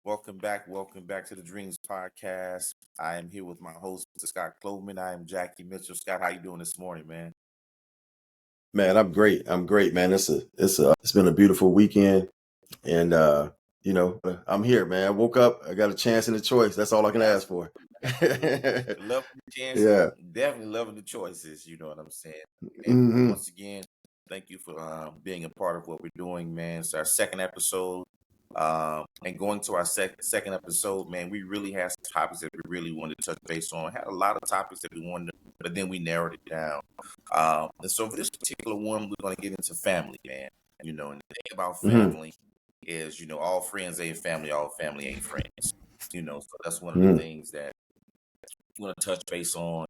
Welcome back to the Dreams Podcast. I am here with my host, Mr. Scott Cloverman. I am Jackie Mitchell. Scott, how you doing this morning, man? Man, I'm great. I'm great, man. It's been a beautiful weekend, and I'm here, man. I woke up. I got a chance and a choice. That's all I can ask for. Absolutely. Loving the chances, Yeah. definitely loving the choices. You know what I'm saying? And Hmm. once again, thank you for being a part of what we're doing, man. It's our second episode. And going to our second episode, man, we really had some topics that we really wanted to touch base on. Had a lot of topics that we wanted, but then we narrowed it down. And so for this particular one, we're going to get into family, man. And the thing about Hmm. family is, all friends ain't family, all family ain't friends. So that's one of the Hmm. things that we're going to touch base on.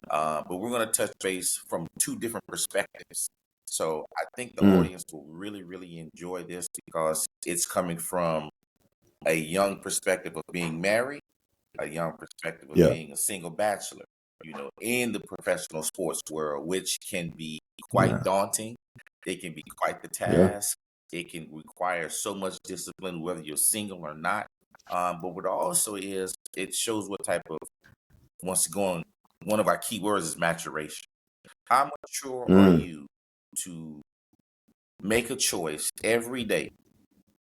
But we're going to touch base from two different perspectives. So I think the Hmm. audience will really, really enjoy this because it's coming from a young perspective of being married, a young perspective of Yeah. being a single bachelor, in the professional sports world, which can be quite Yeah. daunting. It can be quite the Yeah. task. It can require so much discipline, whether you're single or not. But what also is, it shows what type of, once again, one of our key words is maturation. How mature are Mm. you to make a choice every day?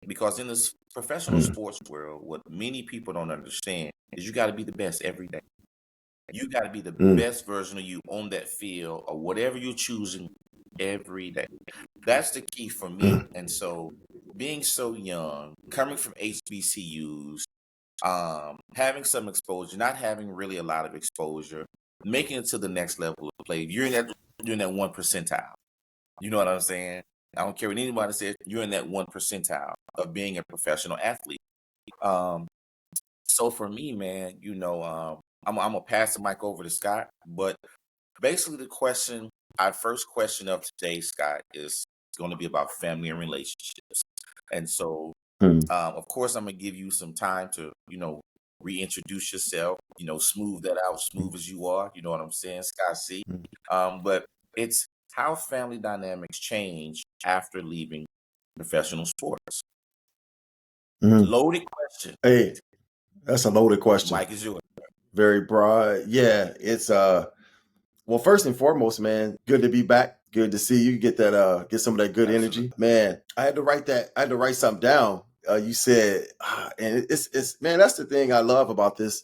Because in this professional Mm. sports world, what many people don't understand is you got to be the best every day. You got to be the Mm. best version of you on that field or whatever you're choosing every day. That's the key for me. Mm. And so, being so young, coming from HBCUs, having some exposure, not having really a lot of exposure, making it to the next level of play. You're in that 1 percentile. You know what I'm saying? I don't care what anybody says. You're in that 1 percentile of being a professional athlete. Um, so for me, man, I'm gonna pass the mic over to Scott. But basically, our first question of today, Scott, is going to be about family and relationships. And so, Mm. of course, I'm gonna give you some time to, reintroduce yourself. Smooth that out, smooth as you are. You know what I'm saying, Scott C. But it's how family dynamics change after leaving professional sports. Mm. Loaded question. Hey, that's a loaded The question. mic is yours. Very broad. Yeah. Well, first and foremost, man, good to be back. Good to see you. Get some of that good Absolutely. energy. Man, I had to write something down. You said, and it's man, that's the thing I love about this,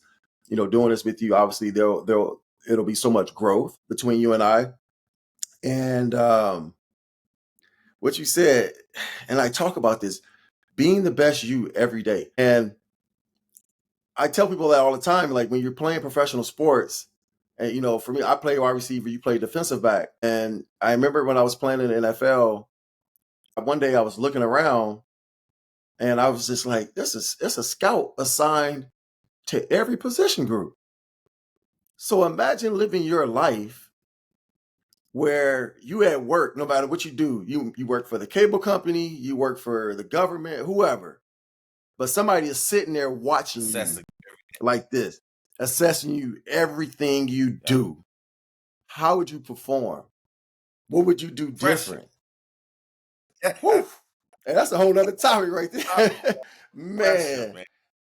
doing this with you. Obviously, it'll be so much growth between you and I. And what you said, and I talk about this, being the best you every day. And I tell people that all the time, like when you're playing professional sports, and for me, I play wide receiver, you play defensive back. And I remember when I was playing in the NFL, one day I was looking around and I was just like, it's a scout assigned to every position group. So imagine living your life where you at work, no matter what you do, you work for the cable company, you work for the government, whoever, but somebody is sitting there watching you Assessing. like this, assessing you everything you Yep. do. How would you perform? What would you do Pressure. different? Whew. And that's a whole nother topic right there. Pressure, Man, man.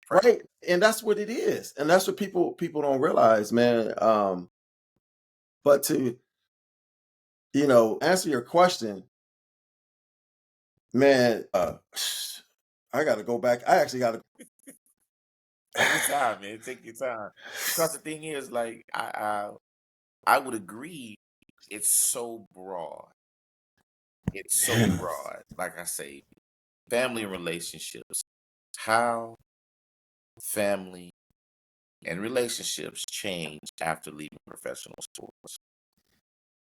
Pressure. right? And that's what it is. And that's what people don't realize, man. But to, answer your question, man, I gotta go back. I actually gotta Take your time, man. Take your time. Because the thing is, like, I would agree. It's so broad. It's so man. broad. Like I say, family and relationships. How family and relationships change after leaving professional sports.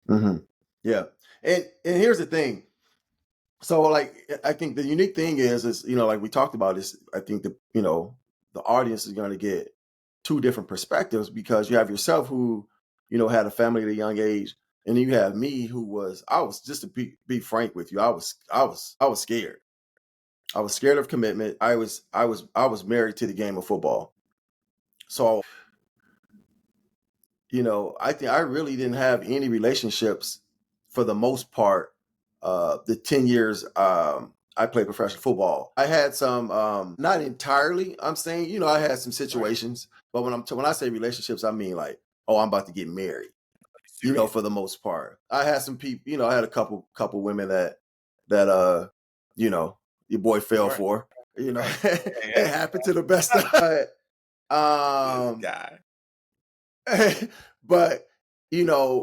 Hmm. Yeah. And here's the thing. So like I think the unique thing is like we talked about this, I think the audience is gonna get two different perspectives because you have yourself who, had a family at a young age, and then you have me who I was just to be frank with you, I was scared. I was scared of commitment. I was married to the game of football. So, I think I really didn't have any relationships for the most part, the 10 years I played professional football. I had some, not entirely, I'm saying, I had some situations, but when I say relationships, I mean like, oh, I'm about to get married, Serious. for the most part. I had some people, I had a couple women that your boy fell Right. for, Right. it happened to the best of us. This Um, guy. but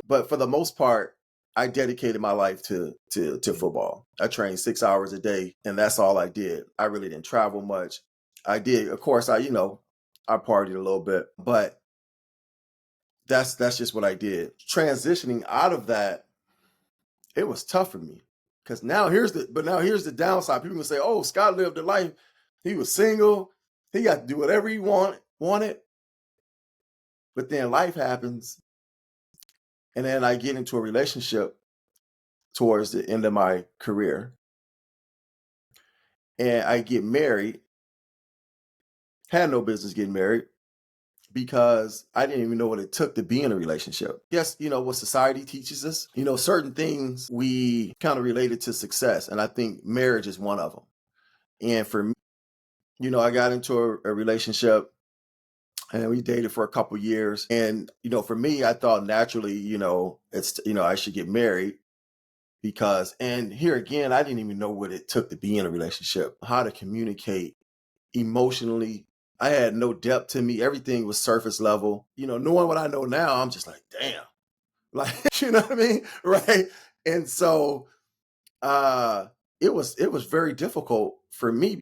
but for the most part, I dedicated my life to football. I trained 6 hours a day, and that's all I did. I really didn't travel much. I did, of course, I partied a little bit, but that's just what I did. Transitioning out of that, it was tough for me because now here's the downside. People can say, "Oh, Scott lived a life. He was single. He got to do whatever he wanted." But then life happens, and then I get into a relationship towards the end of my career, and I get married. Had no business getting married because I didn't even know what it took to be in a relationship. Yes, what society teaches us, certain things we kind of related to success. And I think marriage is one of them. And for me, I got into a relationship and we dated for a couple years. And, for me, I thought naturally, it's, I should get married because, and here again, I didn't even know what it took to be in a relationship, how to communicate emotionally. I had no depth to me. Everything was surface level. Knowing what I know now, I'm just like, damn. Like, you know what I mean? Right. And so it was very difficult for me.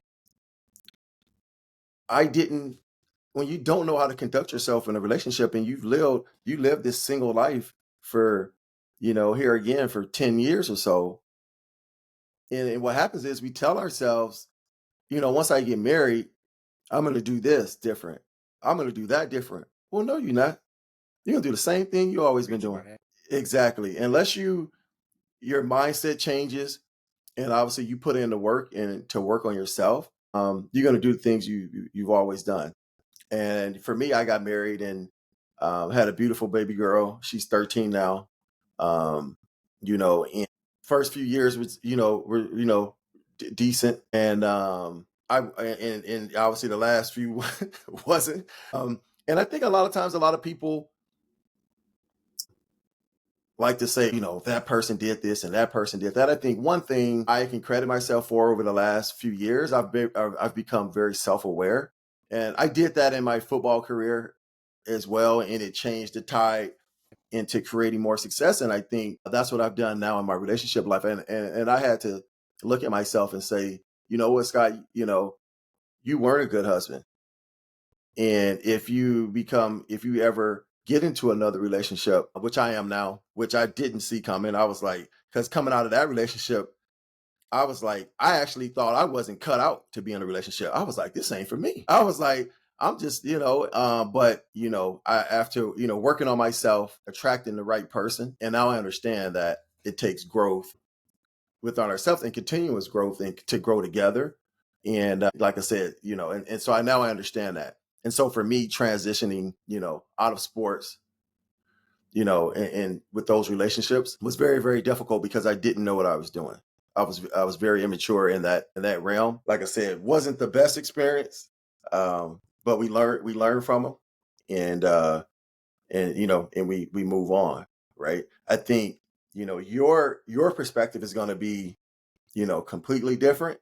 I didn't when you don't know how to conduct yourself in a relationship and you lived this single life for, here again for 10 years or so. And what happens is we tell ourselves, once I get married, I'm going to do this different. I'm going to do that different. Well, no, you're not. You're going to do the same thing you always been doing. Exactly. Unless your mindset changes and obviously you put in the work and to work on yourself, you're going to do the things you've always done. And for me, I got married and had a beautiful baby girl. She's 13 now. And first few years was, were, decent. And and obviously the last few wasn't. And I think a lot of times, a lot of people like to say, that person did this and that person did that. I think one thing I can credit myself for over the last few years, I've become very self-aware. And I did that in my football career as well. And it changed the tide into creating more success. And I think that's what I've done now in my relationship life. And I had to look at myself and say, you know what, Scott, you weren't a good husband. And if you ever get into another relationship, which I am now, which I didn't see coming, I was like, because coming out of that relationship, I was like, I actually thought I wasn't cut out to be in a relationship. I was like, this ain't for me. I was like, I'm just, but after, working on myself, attracting the right person. And now I understand that it takes growth within ourselves and continuous growth and to grow together. And like I said, and so I understand that. And so for me, transitioning, out of sports, and with those relationships was very, very difficult because I didn't know what I was doing. I was very immature in that realm. Like I said, wasn't the best experience, but we learned from them, and and we move on, right? I think your perspective is going to be completely different,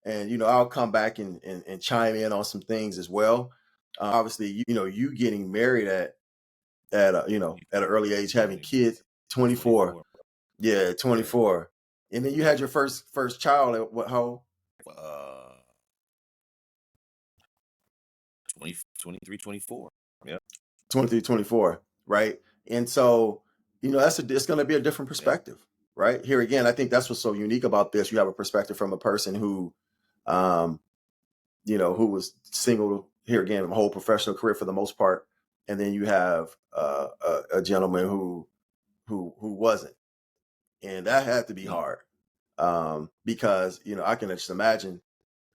and I'll come back and chime in on some things as well. Obviously, you getting married at an early age, having kids, 24. 24. Yeah, Yeah. 24. And then you had your first child at what, how old? Uh, 20, 23, 24. Yeah. 23, 24, right? And so, it's going to be a different Yeah. perspective, right? Here again, I think that's what's so unique about this. You have a perspective from a person um, who was single, here again, a whole professional career for the most part. And then you have a gentleman who wasn't. And that had to be Mm. hard. Because, I can just imagine,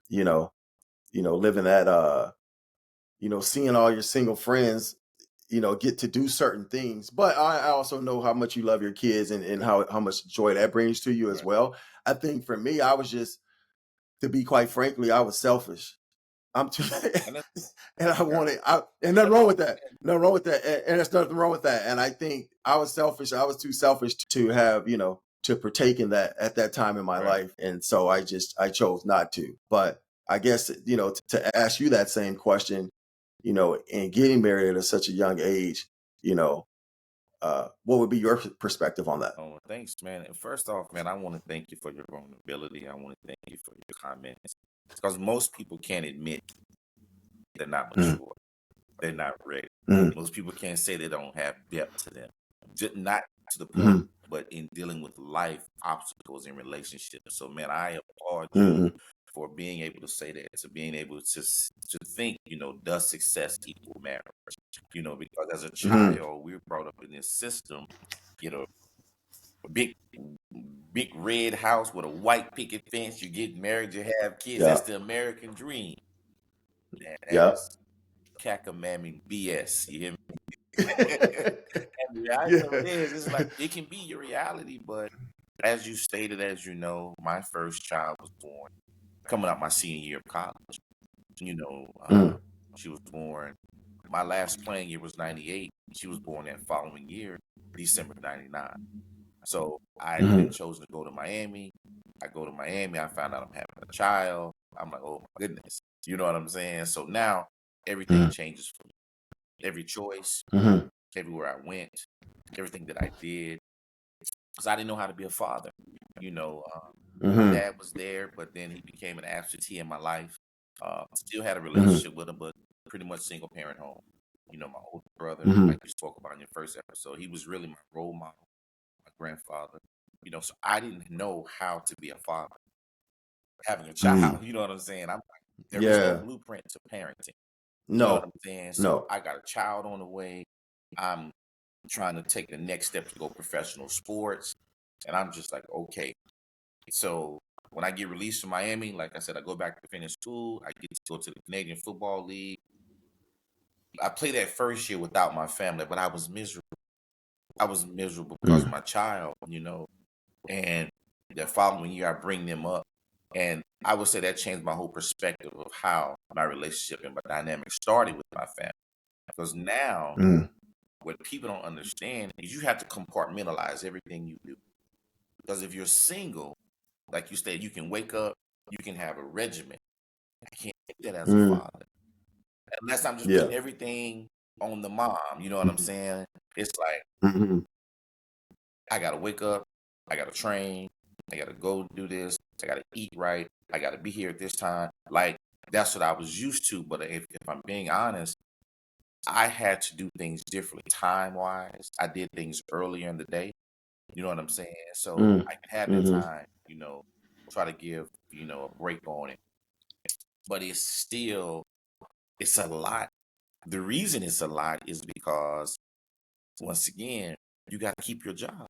you know, living that, seeing all your single friends, get to do certain things. But I also know how much you love your kids and how much joy that brings to you as Right. well. I think for me, I was just, to be quite frankly, I was selfish. I'm too, And that's and I fair. wanted, and nothing That's wrong all with that. Nothing wrong with that. And there's nothing wrong with that. And I think I was selfish. I was too selfish to have, to partake in that at that time in my right. life. And so I chose not to. But I guess, to ask you that same question, in getting married at such a young age, you know, what would be your perspective on that? Oh, thanks, man. And first off, man, I want to thank you for your vulnerability. I want to thank you for your comments because most people can't admit they're not Mm, mature. They're not ready. mm, Most people can't say they don't have depth to them. Not to the point, mm, but in dealing with life obstacles in relationships. So, man, I applaud you mm, for being able to say that, to being able to think, does success equal marriage? Because as a mm, child, we were brought up in this system, you know, big big red house with a white picket fence. You get married, you have kids. yeah. That's the American dream. And that Yeah. is cacamamie BS. You hear me? And the reality of Yeah. it is, it's like it can be your reality, but as you stated, as you know, my first child was born coming out my senior year of college. You know, uh, Mm, she was born. My last playing year was '98. She was born that following year, December '99. So I then mhm, chose to go to Miami. I go to Miami. I found out I'm having a child. I'm like, oh my goodness. You know what I'm saying? So now everything mm, changes for me. Every choice, mhm, everywhere I went, everything that I did, because I didn't know how to be a father. My mhm, dad was there, but then he became an absentee in my life. Still had a mhm, relationship with him, but pretty much single parent home. My older brother, mhm, like you spoke about in your first episode, he was really my role model, my grandfather. So I didn't know how to be a father, having a child. mm. You know what I'm saying? I'm like, there is no Yeah. blueprint to parenting. You know what I'm No. saying? So No. I got a child on the way. I'm trying to take the next step to go professional sports. And I'm just like, okay. So when I get released from Miami, like I said, I go back to finish school. I get to go to the Canadian Football League. I played that first year without my family, but I was miserable. I was miserable because of Mm, my child. And the following year, I bring them up. And I would say that changed my whole perspective of how my relationship and my dynamic started with my family. Because now, mm, what people don't understand is you have to compartmentalize everything you do. Because if you're single, like you said, you can wake up, you can have a regimen. I can't do that as a mm. father. Unless I'm just Yeah. putting everything on the mom. You know what I'm Mhm, saying? It's like, mhm, I gotta wake up, I gotta train, I gotta go do this, I gotta eat right, I gotta be here at this time. Like that's what I was used to. But if I'm being honest, I had to do things differently time wise. I did things earlier in the day. You know what I'm saying? So mm, I can have that mhm. time, try to give, a break on it. But it's a lot. The reason it's a lot is because once again, you gotta keep your job.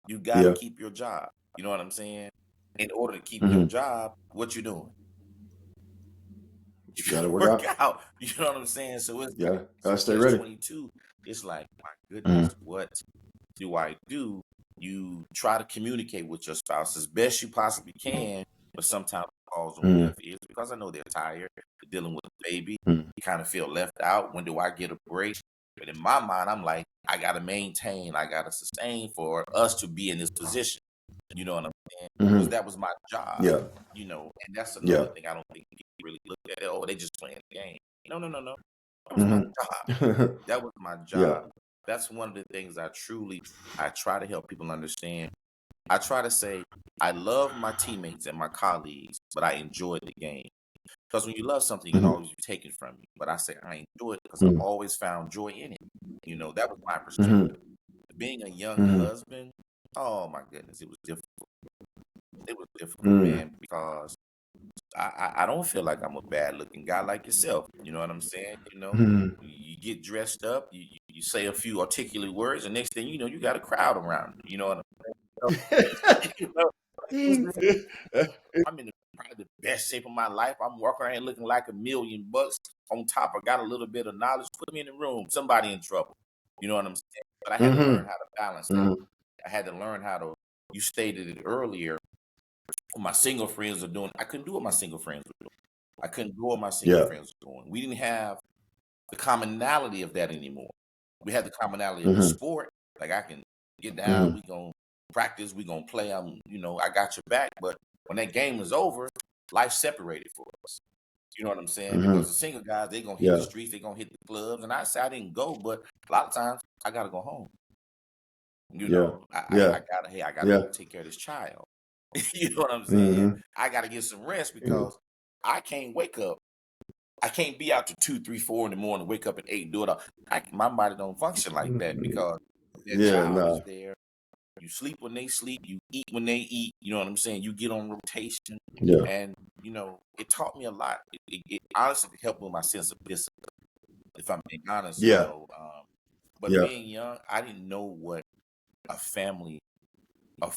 You got to Yeah. keep your job. You know what I'm saying? In order to keep your Mhm. job, what you doing? You Gotta gotta work work out. out. You know what I'm saying? So it's like Yeah. it's a Gotta stay catch ready. 22. It's like, my goodness, Mhm, what do I do? You try to communicate with your spouse as best you possibly can, but sometimes it falls on mhm, deaf ears because I know they're tired, they're dealing with a baby. mhm, You kind of feel left out. When do I get a break? But in my mind, I'm like, I gotta maintain, I gotta sustain for us to be in this position. You know what I'm saying? Because mhm. that was my job. Yeah. And that's another Yeah. thing I don't think people really look at. Oh, they just playing the game. No, no, no, no. That was my Mhm. job. That was my Yeah. job. That's one of the things I try to help people understand. I try to say I love my teammates and my colleagues, but I enjoy the game. Because when you love something, it can Mhm, always be taken from you. But I say I enjoy it because I've mhm, always found joy in it. That was my mhm, perspective. Being a young mhm, husband, oh my goodness, it was difficult. It was difficult, mm. man, because I don't feel like I'm a bad looking guy like yourself. You know what I'm saying? Mhm. You get dressed up, you say a few articulate words, and next thing you know, you got a crowd around you. You know what I'm saying? I'm in probably the best shape of my life. I'm walking around looking like $1,000,000. On top, I got a little bit of knowledge. Put me in the room. Somebody in trouble. You know what I'm saying? But I had to learn Mhm, how to balance that. mhm, I had to learn how to. You stated it earlier. what my single friends are doing. I couldn't do what my single friends were doing. I couldn't do what my single Yeah. friends were doing. We didn't have the commonality of that anymore. We had the commonality of the Mm-hmm. sport. Like I can get down, Mm-hmm. we gonna practice, we gonna play. I got your back. But when that game was over, life separated for us. You know what I'm saying? Mm-hmm. Because the single guys, they gonna hit the Yeah. streets, they gonna hit the clubs, and I say I didn't go, but a lot of times I gotta go home. Yeah. I Yeah. gotta, hey, I gotta Yeah. go take care of this child. You know what I'm saying? Mm-hmm. I gotta get some rest Yeah. because I can't wake up. I can't be out to 2, 3, 4 in the morning, wake up at 8, and do it all. My body don't function like that because that Yeah. child is Nah. there. You sleep when they sleep, you eat when they eat. You know what I'm saying? You get on rotation, Yeah. and it taught me a lot. It honestly helped with my sense of discipline. If I'm being honest, Yeah. but Yeah. being young, I didn't know what a family, a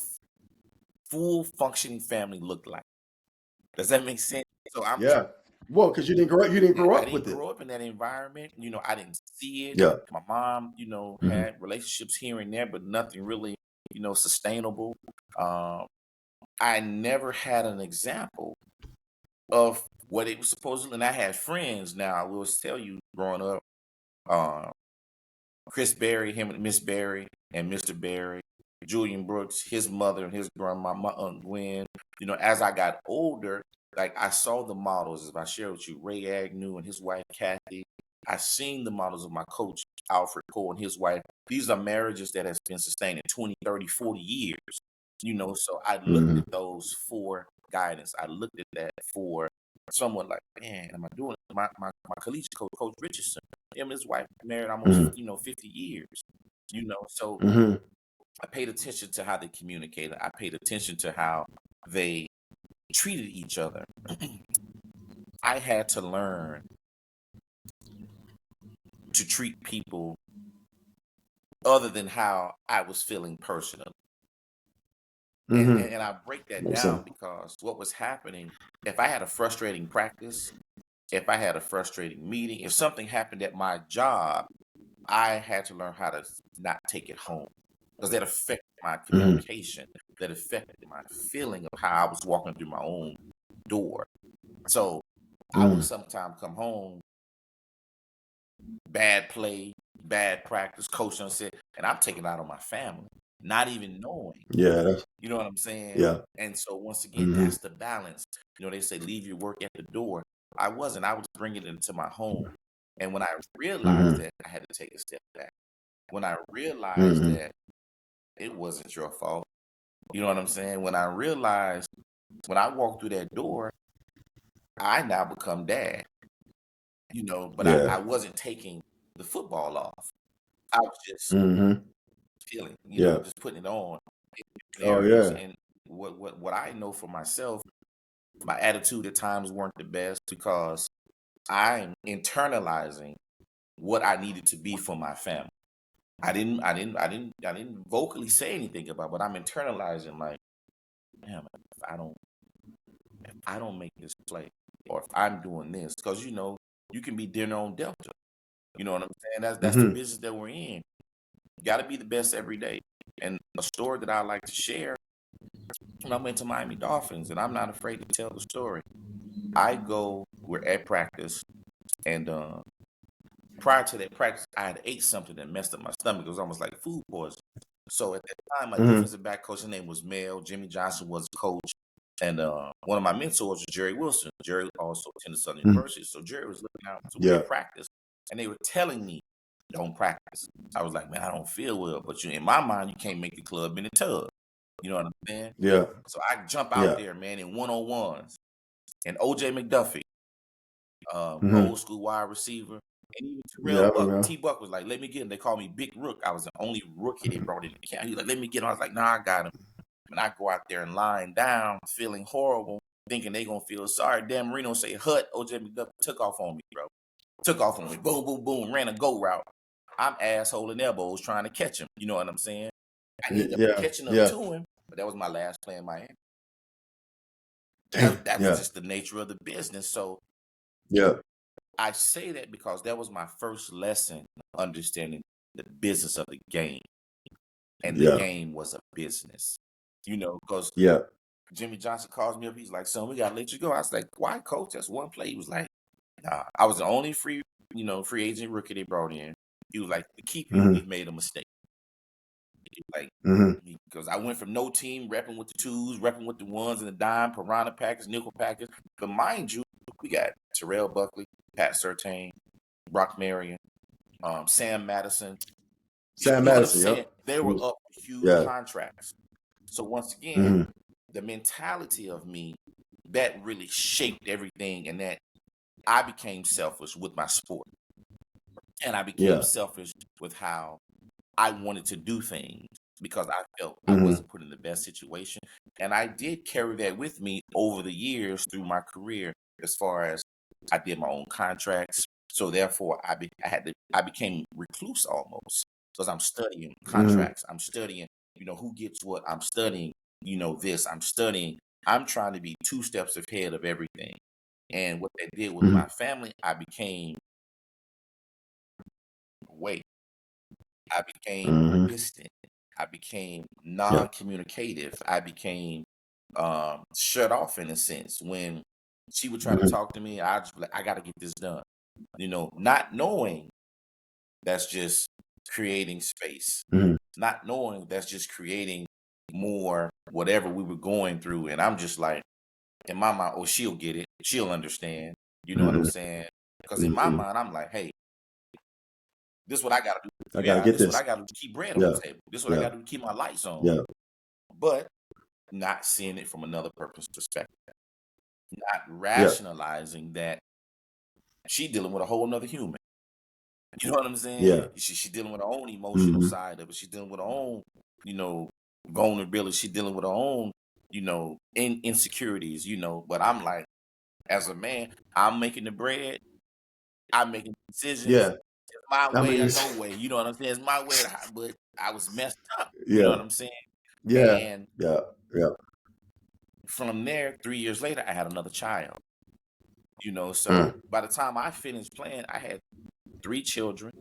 full functioning family looked like. Does that make sense? So Yeah. Well, because you didn't grow I up didn't with it. grow up in that environment. I didn't see it. Yeah. My mom, Mm-hmm. had relationships here and there, but nothing really, sustainable. Um, I never had an example of what it was supposed to. And I had friends. Now I will tell you, growing up, uh, Chris Berry, him and Miss Berry, and Mr. Berry, Julian Brooks, his mother and his grandma, my Aunt Gwen. As I got older, like I saw the models, as I shared with you, Ray Agnew and his wife Kathy. I seen the models of my coach, Alfred Cole, and his wife. These are marriages that has been sustained in 20, 30, 40 years. So I looked Mm-hmm. at those for guidance. I looked at that for someone like, man, am I doing it? My collegiate coach, Coach Richardson, him and his wife married almost, Mm-hmm. 50 years. So Mm-hmm. I paid attention to how they communicated. I paid attention to how they treated each other. I had to learn to treat people other than how I was feeling personally. And, Mm-hmm. and, and I break that Makes down sense. because what was happening, if I had a frustrating practice, if I had a frustrating meeting, if something happened at my job, I had to learn how to not take it home because that affected my Mm-hmm. communication, that affected my feeling of how I was walking through my own door. So I would Mm. sometimes come home, bad play, bad practice, coach done said, and I'm taking it out on my family, not even knowing. Yeah. You know what I'm saying? Yeah. And so once again, Mm-hmm. that's the balance. They say leave your work at the door. I wasn't. I was bringing it into my home. And when I realized Mm-hmm. that, I had to take a step back. When I realized Mm-hmm. that it wasn't your fault, you know what I'm saying? When I realized, when I walked through that door, I now become dad, but I Yeah. wasn't taking the football off. I was just Mm-hmm. feeling, Yeah. just putting it on in Oh areas. yeah. And what I know for myself, my attitude at times weren't the best because I'm internalizing what I needed to be for my family. I didn't vocally say anything about it, but I'm internalizing like, damn, if I don't make this play, or if I'm doing this, because you can be dinner on Delta. You know what I'm saying? That's the Mm-hmm. business that we're in. You got to be the best every day. And a story that I like to share, when I went to Miami Dolphins, and I'm not afraid to tell the story. We're at practice, and prior to that practice, I had ate something that messed up my stomach. It was almost like food poisoning. So at that time, my Mm-hmm. defensive back coach, his name was Mel. Jimmy Johnson was the coach. And one of my mentors was Jerry Wilson. Jerry also attended Southern Mm-hmm. University. So Jerry was looking out. So we Yeah. at practice, and they were telling me, don't practice. I was like, man, I don't feel well. But in my mind, you can't make the club in the tub. You know what I'm saying? Yeah. So I jump out Yeah. there, man, in one-on-ones. And OJ McDuffie, Mm-hmm. old school wide receiver. And even Yeah. Terrell I Buck, remember. T Buck was like, let me get him. They called me Big Rook. I was the only rookie they brought in the camp. He was like, let me get him. I was like, nah, I got him. And I go out there and lying down, feeling horrible, thinking they gonna feel sorry. Dan Marino say, Hut, OJ McDuffie took off on me, bro. Took off on me. Boom, boom, boom. Ran a go route. I'm assholing elbows trying to catch him. You know what I'm saying? I ended up Yeah. catching up Yeah. to him, but that was my last play in Miami. Dang. That was Yeah. just the nature of the business. So Yeah. I say that because that was my first lesson understanding the business of the game. And the Yeah. game was a business. Because Yeah. Jimmy Johnson calls me up. He's like, "Son, we gotta let you go." I was like, "Why, coach? That's one play." He was like, "Nah." I was the only free agent rookie they brought in. He was like, "To keep you, Mm-hmm. we've made a mistake." Like, Mm-hmm. because I went from no team, repping with the twos, repping with the ones and the dime, piranha packers, nickel packers. But mind you, we got Terrell Buckley, Pat Surtain, Brock Marion, Sam Madison. Sam You know what I'm Madison. saying? Yep. They He were was. up for huge Yeah. contracts. So once again, Mm-hmm. the mentality of me that really shaped everything, and that I became selfish with my sport, and I became Yeah. selfish with how I wanted to do things because I felt I Mm-hmm. wasn't put in the best situation. And I did carry that with me over the years through my career, as far as I did my own contracts. So therefore, I became recluse almost, because I'm studying Mm-hmm. contracts. I'm studying, who gets what. I'm studying, this. I'm studying. I'm trying to be two steps ahead of everything. And what that did with Mm-hmm. my family, I became away. I became Mm-hmm. distant. I became Yeah. non-communicative. I became shut off in a sense. When she would try to Mm-hmm. talk to me, I just be like, I got to get this done. Not knowing that's just creating space, Mm-hmm. not knowing that's just creating more whatever we were going through. And I'm just like, in my mind, oh, she'll get it. She'll understand. You know what I'm Mm-hmm. saying? Because in my Mm-hmm. mind, I'm like, hey, this is what I got to I do. gotta Yeah, get this is what this. I got to do to keep bread on Yeah. the table. This is what I Yeah. got to do to keep my lights on. Yeah. But not seeing it from another person's perspective, not Yeah. rationalizing that she dealing with a whole nother human. You know what I'm Yeah. saying? She dealing with her own emotional Mm-hmm. side of it. She's dealing with her own, you know, vulnerability. She's dealing with her own, insecurities. But I'm like, as a man, I'm making the bread. I'm making decisions. Yeah. It's my I way mean, or no way. You know what I'm saying? It's my way. But I was messed up. You know yeah. what I'm saying? Yeah. And Yeah. Yeah. from there, 3 years later, I had another child. So Mm. by the time I finished playing, I had three children.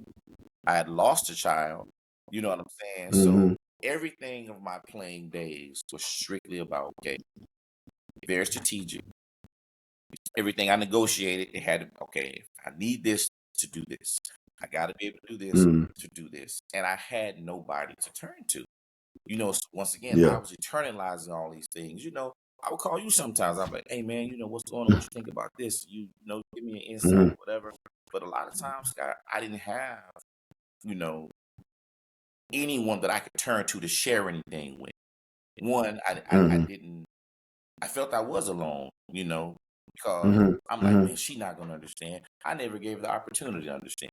I had lost a child. You know what I'm saying? Mm-hmm. So everything of my playing days was strictly about, okay, very strategic. Everything I negotiated, it had to, okay, if I need this to do this, I got to be able to do this Mm. to do this. And I had nobody to turn to. So once again, I Yeah. was internalizing all these things. I would call you sometimes. I'm like, hey man, what's going on? What you think about this? Give me an insight, Mm-hmm. whatever. But a lot of times, Scott, I didn't have, you know, anyone that I could turn to share anything with. One, I Mm-hmm. didn't. I felt I was alone. Because Mm-hmm. I'm like, Mm-hmm. man, she not gonna understand. I never gave her the opportunity to understand.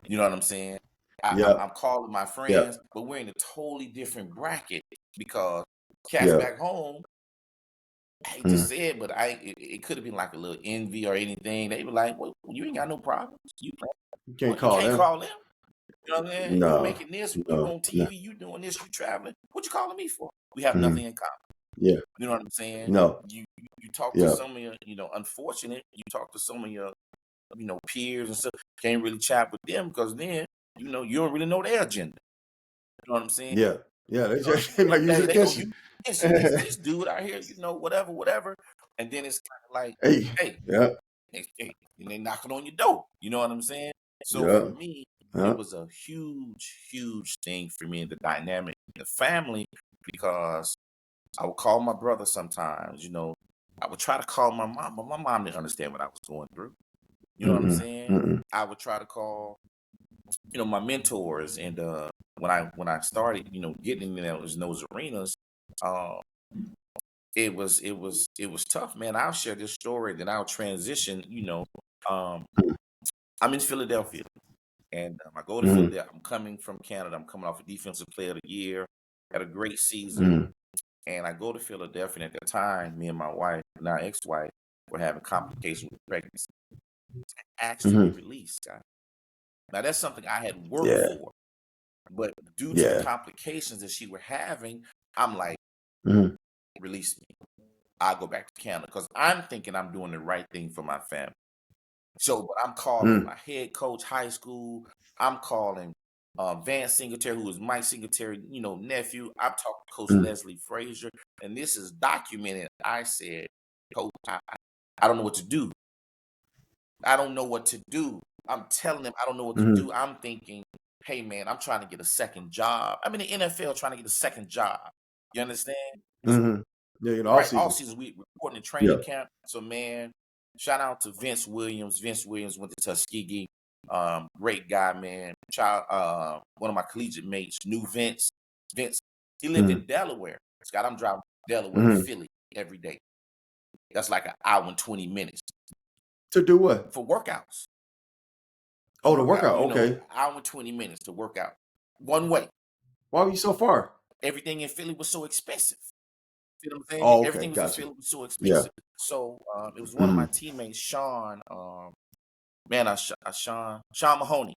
You know what I'm saying? Yeah. I'm calling my Yeah. friends, but we're in a totally different bracket because cats Yeah. back home. I hate to Mm. say it, but it could have been like a little envy or anything. They were like, "Well, you ain't got no problems. You can't What? You call can't them. call them. You know what I'm saying? You No. making this, you No. on No. TV, you doing this, you traveling. What you calling me for? We have Mm-hmm. nothing in common. Yeah. You know what I'm saying? No. You talk to Yeah. some of your, unfortunate. You talk to some of your, peers and stuff. Can't really chat with them because then, you don't really know their agenda. You know what I'm saying? Yeah. Yeah. They You know what just they might I'm use saying? it They gonna against you. use this dude out here, whatever, whatever. And then it's kind of like, Hey. hey, Yeah. and they knocking on your door. You know what I'm saying? So for Yeah. me, it Yeah. was a huge, huge thing for me in the dynamic in the family, because I would call my brother sometimes. I would try to call my mom, but my mom didn't understand what I was going through. You know what I'm Mm-mm. saying? Mm-mm. I would try to call, my mentors, and when I started, getting in those arenas, uh, it was tough, man. I'll share this story, then I'll transition. Um, I'm in Philadelphia, and I go to Mm-hmm. Philadelphia. I'm coming from Canada. I'm coming off a defensive player of the year, had a great season, Mm-hmm. and I go to Philadelphia. And at the time, me and my wife, now ex-wife, were having complications with pregnancy. Asked to be Mm-hmm. released. Now that's something I had worked Yeah. for, but due to the Yeah. complications that she were having, I'm like, Mm-hmm. release me. I'll go back to Canada because I'm thinking I'm doing the right thing for my family. So, but I'm calling Mm. my head coach, high school. I'm calling Vance Singletary, who was Mike Singletary, nephew. I'm talking to Coach Mm, Leslie Frazier, and this is documented. I said, Coach, I don't know what to do. I don't know what to do. I'm telling them I don't know what to mhm, do. I'm thinking, hey man, I'm trying to get a second job. I'm in the NFL trying to get a second job. You understand? It was mhm. Yeah, off right all season. season. We reporting in Yeah. training camp. So man, shout out to Vince Williams. Vince Williams went to Tuskegee. Great guy, man. One of my collegiate mates knew Vince. Vince, he lived Mm, in Delaware. Scott, I'm driving from Delaware to mhm. Philly every day. That's like an hour and 20 minutes To do what? for workouts. A Oh, the workout, workout. Okay. hour and 20 minutes to work out one way. Why were you so far? Everything in Philly was so expensive. You know what I'm saying? Oh, okay. Everything was in Gotcha. Philly was so Yeah. expensive. So it was one of my Mhm, teammates, Sean. Man, Sean Mahoney.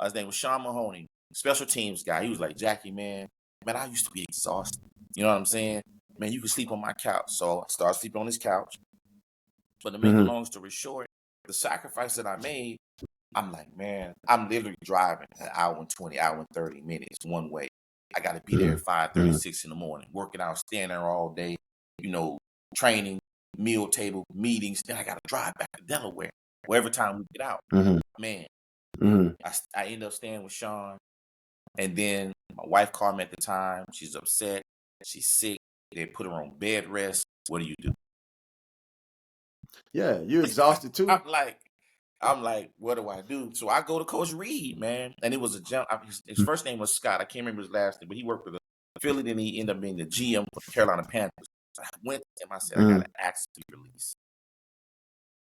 His name was Sean Mahoney, special teams guy. He was like, Jackie, man, I used to be exhausted. You know what I'm saying? Man, you could sleep on my couch. So I started sleeping on his couch. But to make a mhm, long story short, the sacrifice that I made, I'm like, man, I'm literally driving an hour and 20, hour and 30 minutes one way. I got to be there mhm, at 5:30, mhm, 6 in the morning, working out, staying there all day, you know, training, meal table, meetings. Then I got to drive back to Delaware. Well, every time we get out, mhm, man, mhm. I end up staying with Sean. And then my wife called me at the time. She's upset. She's sick. They put her on bed rest. What do you do? Yeah, you exhausted too. I'm like, what do I do? So I go to Coach Reed, man. And it was a jump. His Mm, first name was Scott. I can't remember his last name, but he worked for the Philly. Then he ended up being the GM for the Carolina Panthers. So I went to him. I said, I got mhm, an axe to be released.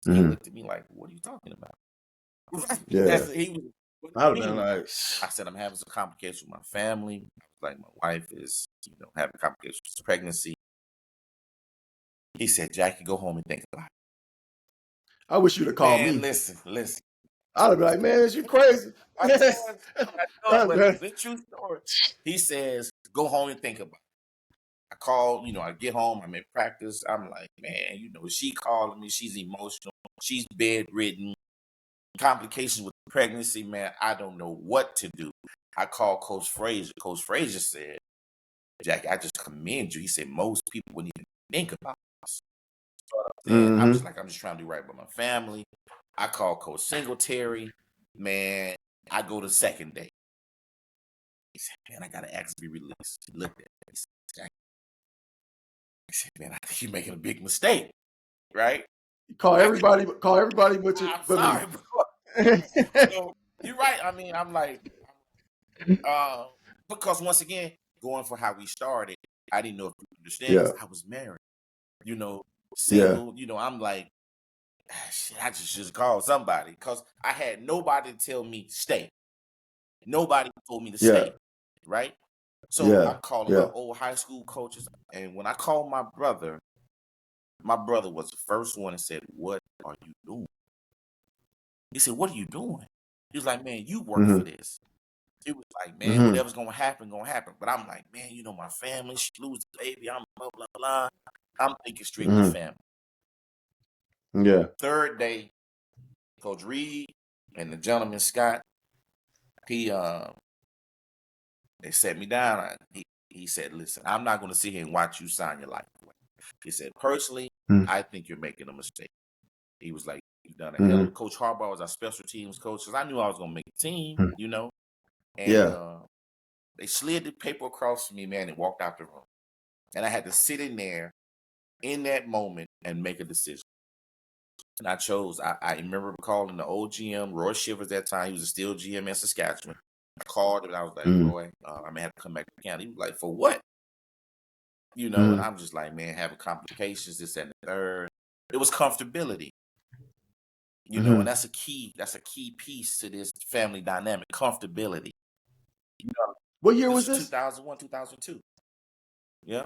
He mhm. looked at me like, what are you talking about? Yeah. He was, what do I'd have you been mean? like, I said, I'm having some complications with my family. Like my wife is, having complications with pregnancy. He said, Jackie, go home and think about I wish you'd have it. called Man, me. listen. I'd have been like, man, is you crazy? I know, I'd but been- the true story. He says, go home and think about it. I call, I get home, I'm in practice. I'm like, man, she calling me, she's emotional, she's bedridden, complications with pregnancy, man. I don't know what to do. I called Coach Frazier. Coach Frazier said, Jackie, I just commend you. He said, most people wouldn't even think about this. You know what I'm saying? I'm just Mhm. like, I'm just trying to do right by my family. I call Coach Singletary. Man, I go to second day. He said, man, I got to ask to be released. He looked at me. He said, man, I think you're making a big mistake, right? Call I could, everybody, but I'm me. sorry, bro. So you're right. I mean, I'm like, uh, because once again, going for how we started, I didn't know if you understand Yeah. because I was married, you know, Yeah. single, I'm like, shit, I just called somebody because I had nobody to tell me stay. Nobody told me to Yeah. stay, right? So Yeah. I'm calling my Yeah. old high school coaches, and when I called my brother was the first one and said, "What are you doing?" He said, "What are you doing?" He was like, "Man, you work for Mhm. this." He was like, "Man, Mhm. whatever's gonna happen, gonna happen." But I'm like, "Man, my family, she lose the baby. I'm blah blah blah." I'm thinking strictly Mhm. family. Yeah. Third day, Coach Reed and the gentleman Scott, he they set me down. He said, "Listen, I'm not going to sit here and watch you sign your life away." He said, "Personally, Mhm. I think you're making a mistake." He was like, "You've done a hell of." Mhm. Coach Harbaugh was our special teams coach because I knew I was going to make the team, Mhm. And Yeah. they slid the paper across from me, man, and walked out the room. And I had to sit in there in that moment and make a decision. And I chose. I remember calling the old GM, Roy Shivers, that time. He was still GM in Saskatchewan. I called him and I was like, Mhm. Roy, I may have to come back to Canada. He was like, for what? And Mhm. I'm just like, man, having complications, this and the third. It was comfortability, and Mhm. that's a key piece to this family dynamic, comfortability. You know, What year this was is this? 2001, 2002. Yeah.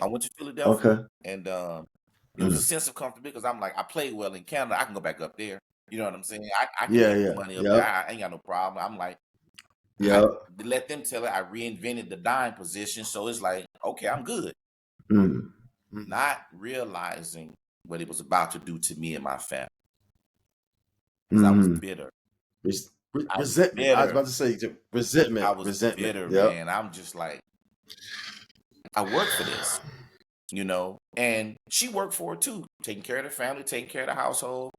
I went to Philadelphia Okay. and it was a Mhm. sense of comfortability because I'm like, I played well in Canada. I can go back up there. You know what I'm saying? I can Yeah. make the Yeah. money up there. Yep. I ain't got no problem. I'm like, I Yep. let them tell it. I reinvented the dime position. So it's like, okay, I'm good. Mhm. Mhm. Not realizing what it was about to do to me and my family because I was Mhm. bitter. I was resentment. I was bitter. about to say I resentment. was Resentment. bitter, Yep. man. I'm just like, I work for this, and she worked for it too, taking care of the family, taking care of the household.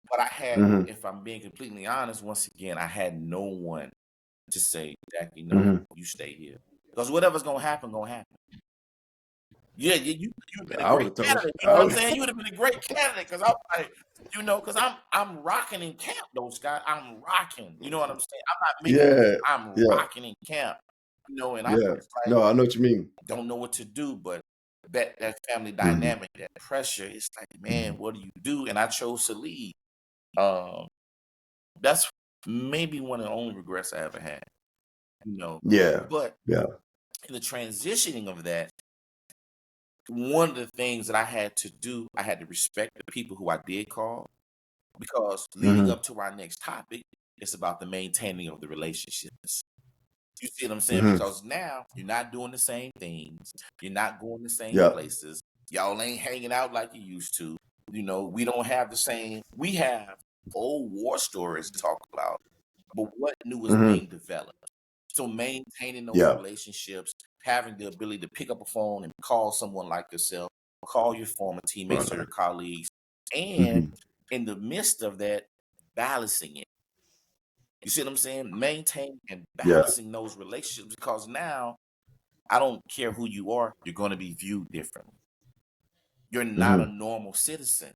But I had, Hmm. if I'm being completely honest, once again, I had no one to say, Jackie, no, Hmm. you stay here. Because whatever's gonna happen, gonna happen. Yeah, you've been a I would great have told. candidate. You know I what I'm would, saying? You would have been a great candidate because I'm like, because I'm rocking in camp, though, Scott. I'm rocking. You know what I'm saying? I'm not making yeah. moves. I'm Yeah. rocking in camp. And I'm Yeah. just like, No, I know what you mean. don't know what to do, but that family Hmm. dynamic, that pressure, it's like, man, what do you do? And I chose to leave. Um, that's maybe one of the only regrets I ever had. Yeah. But Yeah. in the transitioning of that, one of the things that I had to do, I had to respect the people who I did call, because leading Hmm. up to our next topic, it's about the maintaining of the relationships. You see what I'm saying? Hmm. Because now you're not doing the same things, you're not going the same Yeah. places, y'all ain't hanging out like you used to. We don't have the same. We have old war stories to talk about, but what new is Hmm. being developed? So maintaining those Yeah. relationships, having the ability to pick up a phone and call someone like yourself, call your former teammates or Right. your colleagues, and Hmm. in the midst of that, balancing it. You see what I'm saying? Maintaining and Yeah. balancing those relationships, because now I don't care who you are, you're going to be viewed differently. You're not a Hmm. normal citizen.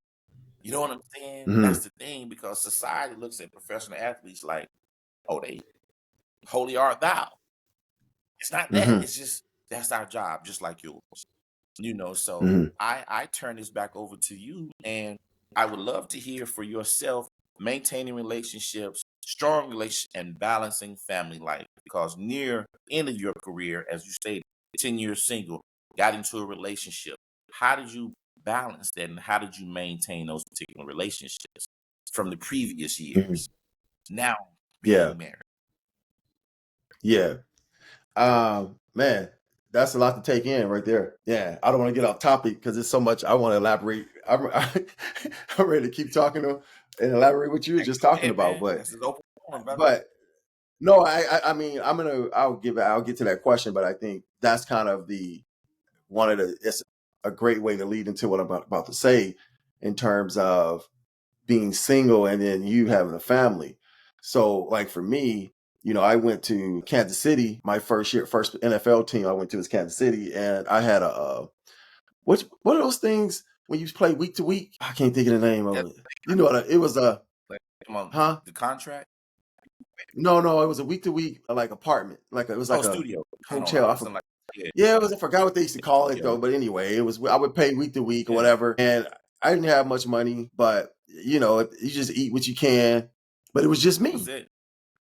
You know what I'm saying? That's Hmm. the thing, because society looks at professional athletes like, oh, they holy art thou. It's not that. Hmm. It's just that's our job, just like yours. So Hmm. I turn this back over to you, and I would love to hear for yourself, maintaining relationships, strong relationships, and balancing family life. Because near the end of your career, as you stated, 10 years single, got into a relationship. How did you balance that, and how did you maintain those particular relationships from the previous Hmm. years? Now Yeah. being married. Yeah. Man, that's a lot to take in right there. Yeah, I don't want to get off topic because there's so much I want to elaborate. I'm ready to keep talking to and elaborate what you were just Go talking ahead, about. man. This is open forum, brother. But no, I mean, I'll get to that question, but I think that's kind of it's a great way to lead into what I'm about to say in terms of being single and then you having a family. So, like for me, I went to Kansas City. My first NFL team I went to was Kansas City, and I had what are those things when you play week to week? I can't think of the name of That, it. You know what? It was a like, come on, huh? the contract. No, it was a week to week like apartment. It was Oh, like a studio. I don't hotel. know. Something like yeah, Yeah, it was. I forgot what they used to call it studio. though. But anyway, it was. I would pay week to week or Yeah, whatever, and I didn't have much money, but you just eat what you can. But it was just that's me. it.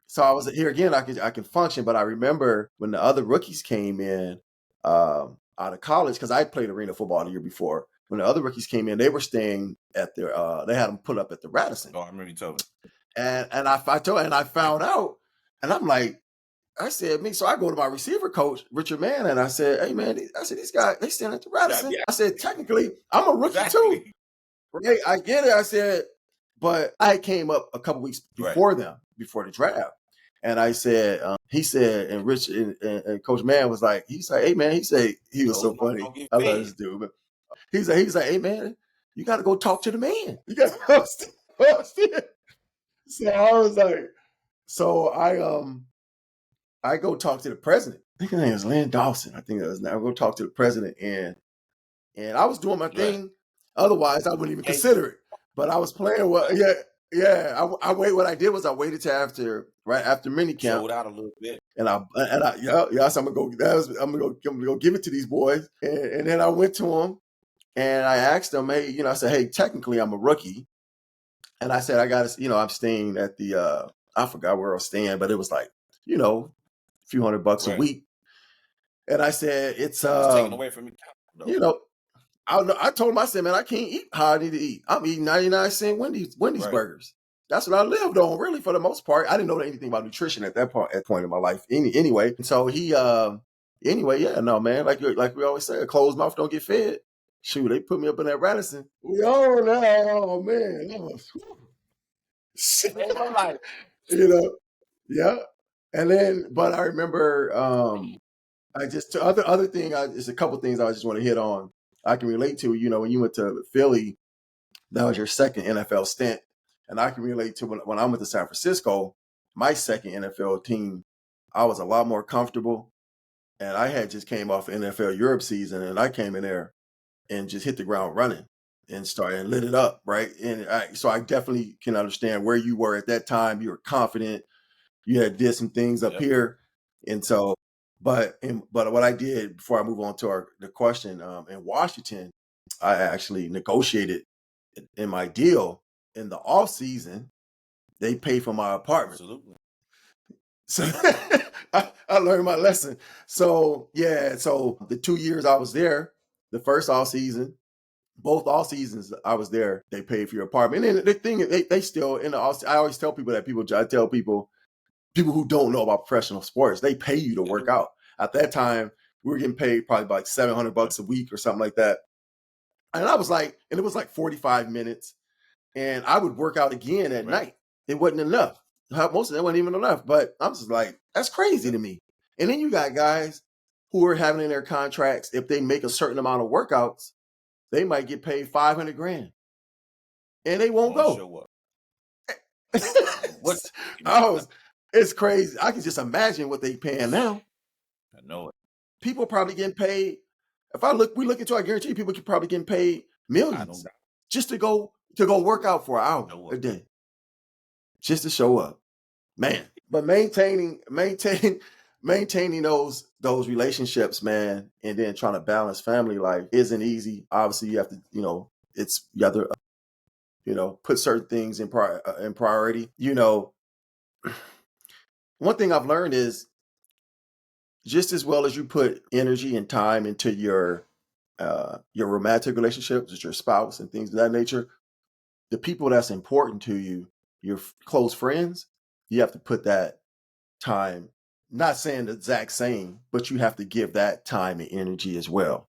So I was here again. I can function, but I remember when the other rookies came in out of college because I played arena football the year before. When the other rookies came in, they were staying at their. They had them put up at the Radisson, Oh, I remember you told me. and I found out, and I'm like, I said, me. So I go to my receiver coach, Richard Mann, and I said, hey man, I said these guys they staying at the Yeah, Radisson. yeah, I said technically I'm a rookie too, exactly. right? I get it. I said, but I came up a couple weeks Right. before them, before the draft. And I said, he said, and Rich and Coach Mann was like, he's like, hey man, he was Those so money funny. don't get I love fed. this dude, but he's like, hey man, you got to go talk to the man. You got to upstairs. So I was like, so I go talk to the president. I think his name is Lynn Dawson. I think that was. I go talk to the president, and I was doing my Right. thing. Otherwise, I wouldn't even Hey, consider it. But I was playing what? Yeah, yeah. I wait. What I did was I waited till right after minicamp, showed out a little bit. and yeah. So I'm gonna go. I'm gonna go give it to these boys, and then I went to them and I asked them, hey, I said, hey, technically I'm a rookie, and I said I got to, I'm staying at the. I forgot where I was staying, but it was like, a few $100 a Right. week. And I said, it's It's taken away from me, though. you know, I told him, I said, man, I can't eat how I need to eat. I'm eating 99-cent Wendy's Right. burgers. That's what I lived on, really, for the most part. I didn't know anything about nutrition at that point in my life. Anyway, and so anyway, yeah, no, man, like we always say, a closed mouth don't get fed. Shoot, they put me up in that Radisson. Oh no, oh man, that was, Saved my life. you know. Yeah. And then, but I remember, I just other thing. There's a couple things I just want to hit on. I can relate to. When you went to Philly, that was your second NFL stint, and I can relate to when I went to San Francisco, my second NFL team. I was a lot more comfortable, and I had just came off NFL Europe season, and I came in there and just hit the ground running and started and lit it up, right? So I definitely can understand where you were at that time. You were confident. You had did some things up Yep. here, and so, but what I did before I move on to the question, in Washington, I actually negotiated in my deal in the off season. They paid for my apartment, Absolutely. so I learned my lesson. So yeah, so the 2 years I was there, the first off season, both all seasons I was there, they paid for your apartment. And then the thing they still in the off. I always tell people that I tell people who don't know about professional sports, they pay you to They work do. out. At that time, we were getting paid probably about like Right. $700 a week or something like that. And I was like, and it was like 45 minutes. And I would work out again at Right. night. It wasn't enough. Most of that wasn't even enough. But I'm just like, that's crazy Yep. to me. And then you got guys who are having in their contracts, if they make a certain amount of workouts, they might get paid 500 grand and they won't Won't go. show up. What? You know, I was, it's crazy. I can just imagine what they paying now. I know it. People probably getting paid. If we look into, I guarantee you, people could probably getting paid I don't millions just to go work out for an hour know a it. day, just to show up, man. But maintaining those relationships, man, and then trying to balance family life isn't easy. Obviously, you have to, you have to, put certain things in priority. One thing I've learned is just as well as you put energy and time into your romantic relationships with your spouse and things of that nature, the people that's important to you, your close friends, you have to put that time, not saying the exact same, but you have to give that time and energy as well.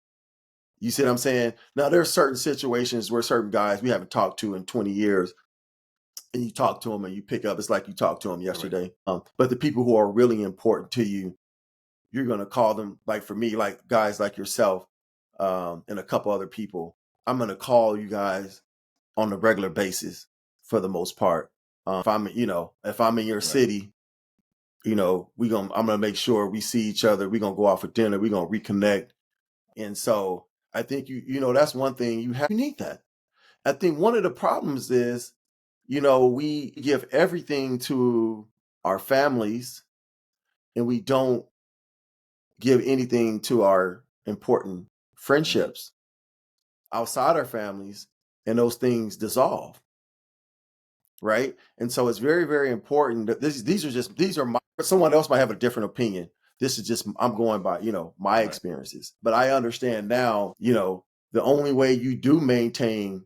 You see what I'm saying? Now, there are certain situations where certain guys we haven't talked to in 20 years, and you talk to them and you pick up, it's like you talked to them Correct. yesterday. But the people who are really important to you, you're going to call them, like for me, like guys like yourself, and a couple other people. I'm going to call you guys on a regular basis for the most part. If I'm in your Right. city, I'm gonna make sure we see each other. We're gonna go out for dinner. We're gonna reconnect. And so I think that's one thing you need that. I think one of the problems is, we give everything to our families and we don't give anything to our important Mm-hmm. friendships outside our families, and those things dissolve. Right. And so it's very, very important that these are someone else might have a different opinion. This is just, I'm going by, my Right. experiences. But I understand now, the only way you do maintain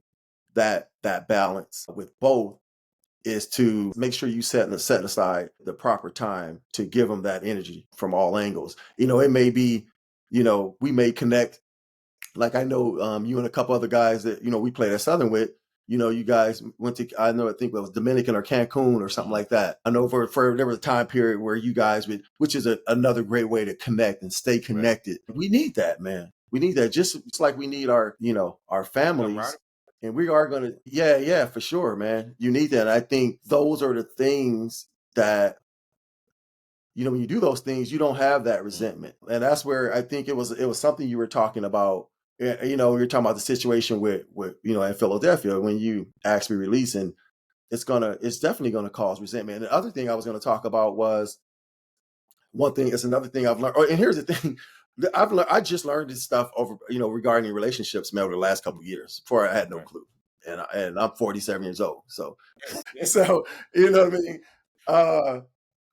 that balance with both is to make sure you set aside the proper time to give them that energy from all angles. It may be, we may connect, like I know, you and a couple other guys that we played at Southern with. You guys went to, I think it was Dominican or Cancun or something Mm-hmm. like that. I know for there was a time period where you guys would, which is another great way to connect and stay Right. connected. We need that, man. We need that just like we need our families. Camaraderie. And we are gonna, yeah, for sure, man. You need that. And I think those are the things that, when you do those things, you don't have that Mm-hmm. resentment. And that's where I think it was something you were talking about. You're talking about the situation with in Philadelphia when you actually release, and it's definitely gonna cause resentment. And the other thing I was gonna talk about was one thing. It's another thing I've learned. And here's the thing. I just learned this stuff over, regarding relationships, man, over the last couple of years. Before I had no Right. clue. And I'm 47 years old. So so you know what I mean? Uh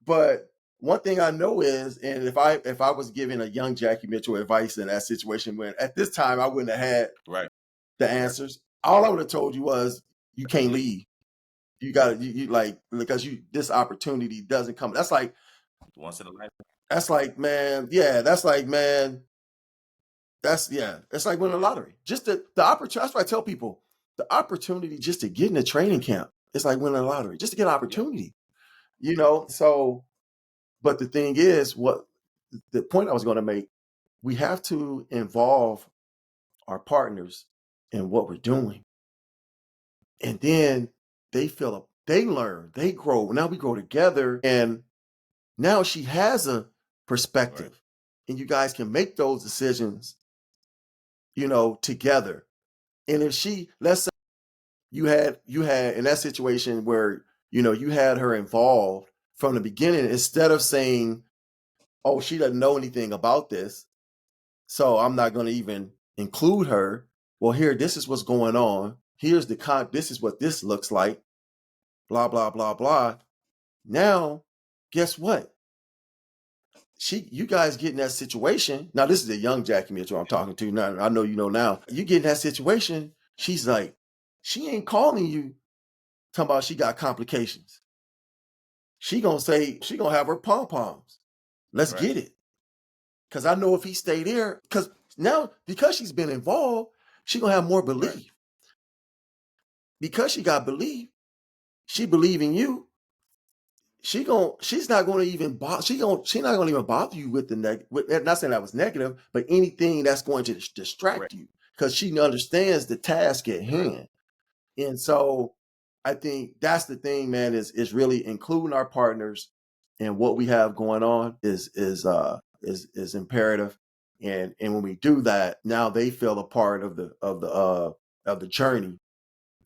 but one thing I know is, and if I was giving a young Jackie Mitchell advice in that situation, when at this time I wouldn't have had Right. the answers, all I would have told you was you can't Mm-hmm. leave. You gotta you like, because this opportunity doesn't come. Once in a life. That's like, man, yeah, that's like, man, it's like winning the lottery. Just the opportunity. That's why I tell people the opportunity just to get in a training camp. It's like winning a lottery, just to get an Yep. opportunity. So, but the thing is, what the point I was going to make, we have to involve our partners in what we're doing. And then they learn, they grow. Now we grow together. And now she has a Right. perspective. And you guys can make those decisions, together. And if let's say you had in that situation where, you had her involved from the beginning, instead of saying, oh, she doesn't know anything about this, so I'm not going to even include her. Well, here, this is what's going on. Here's this is what this looks like, blah, blah, blah, blah. Now, guess what? You guys get in that situation. Now, this is a young Jackie Mitchell I'm talking to. Now, I know you know now. You get in that situation, she's like, she ain't calling you talking about she got complications. She gonna have her pom-poms. Let's Right. get it. Because I know if he stay there, because she's been involved, she gonna have more belief. Right. Because she got belief, she believe in you. She's not gonna even she's not gonna even bother you with not saying that was negative, but anything that's going to distract Right. you, because she understands the task at Right. hand. And so I think that's the thing, man, is really including our partners and what we have going on is imperative. And when we do that, now they feel a part of the journey,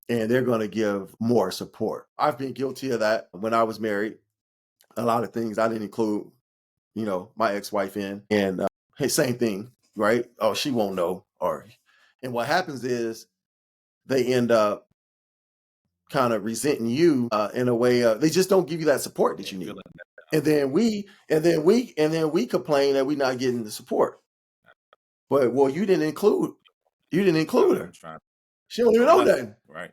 and they're going to give more support. I've been guilty of that when I was married. A lot of things I didn't include, my ex-wife in, and hey, same thing, right? Oh, she won't know, and what happens is they end up kind of resenting you in a way. They just don't give you that support that you need. And then we complain that we're not getting the support. But well, you didn't include her. She don't even know nothing. Right.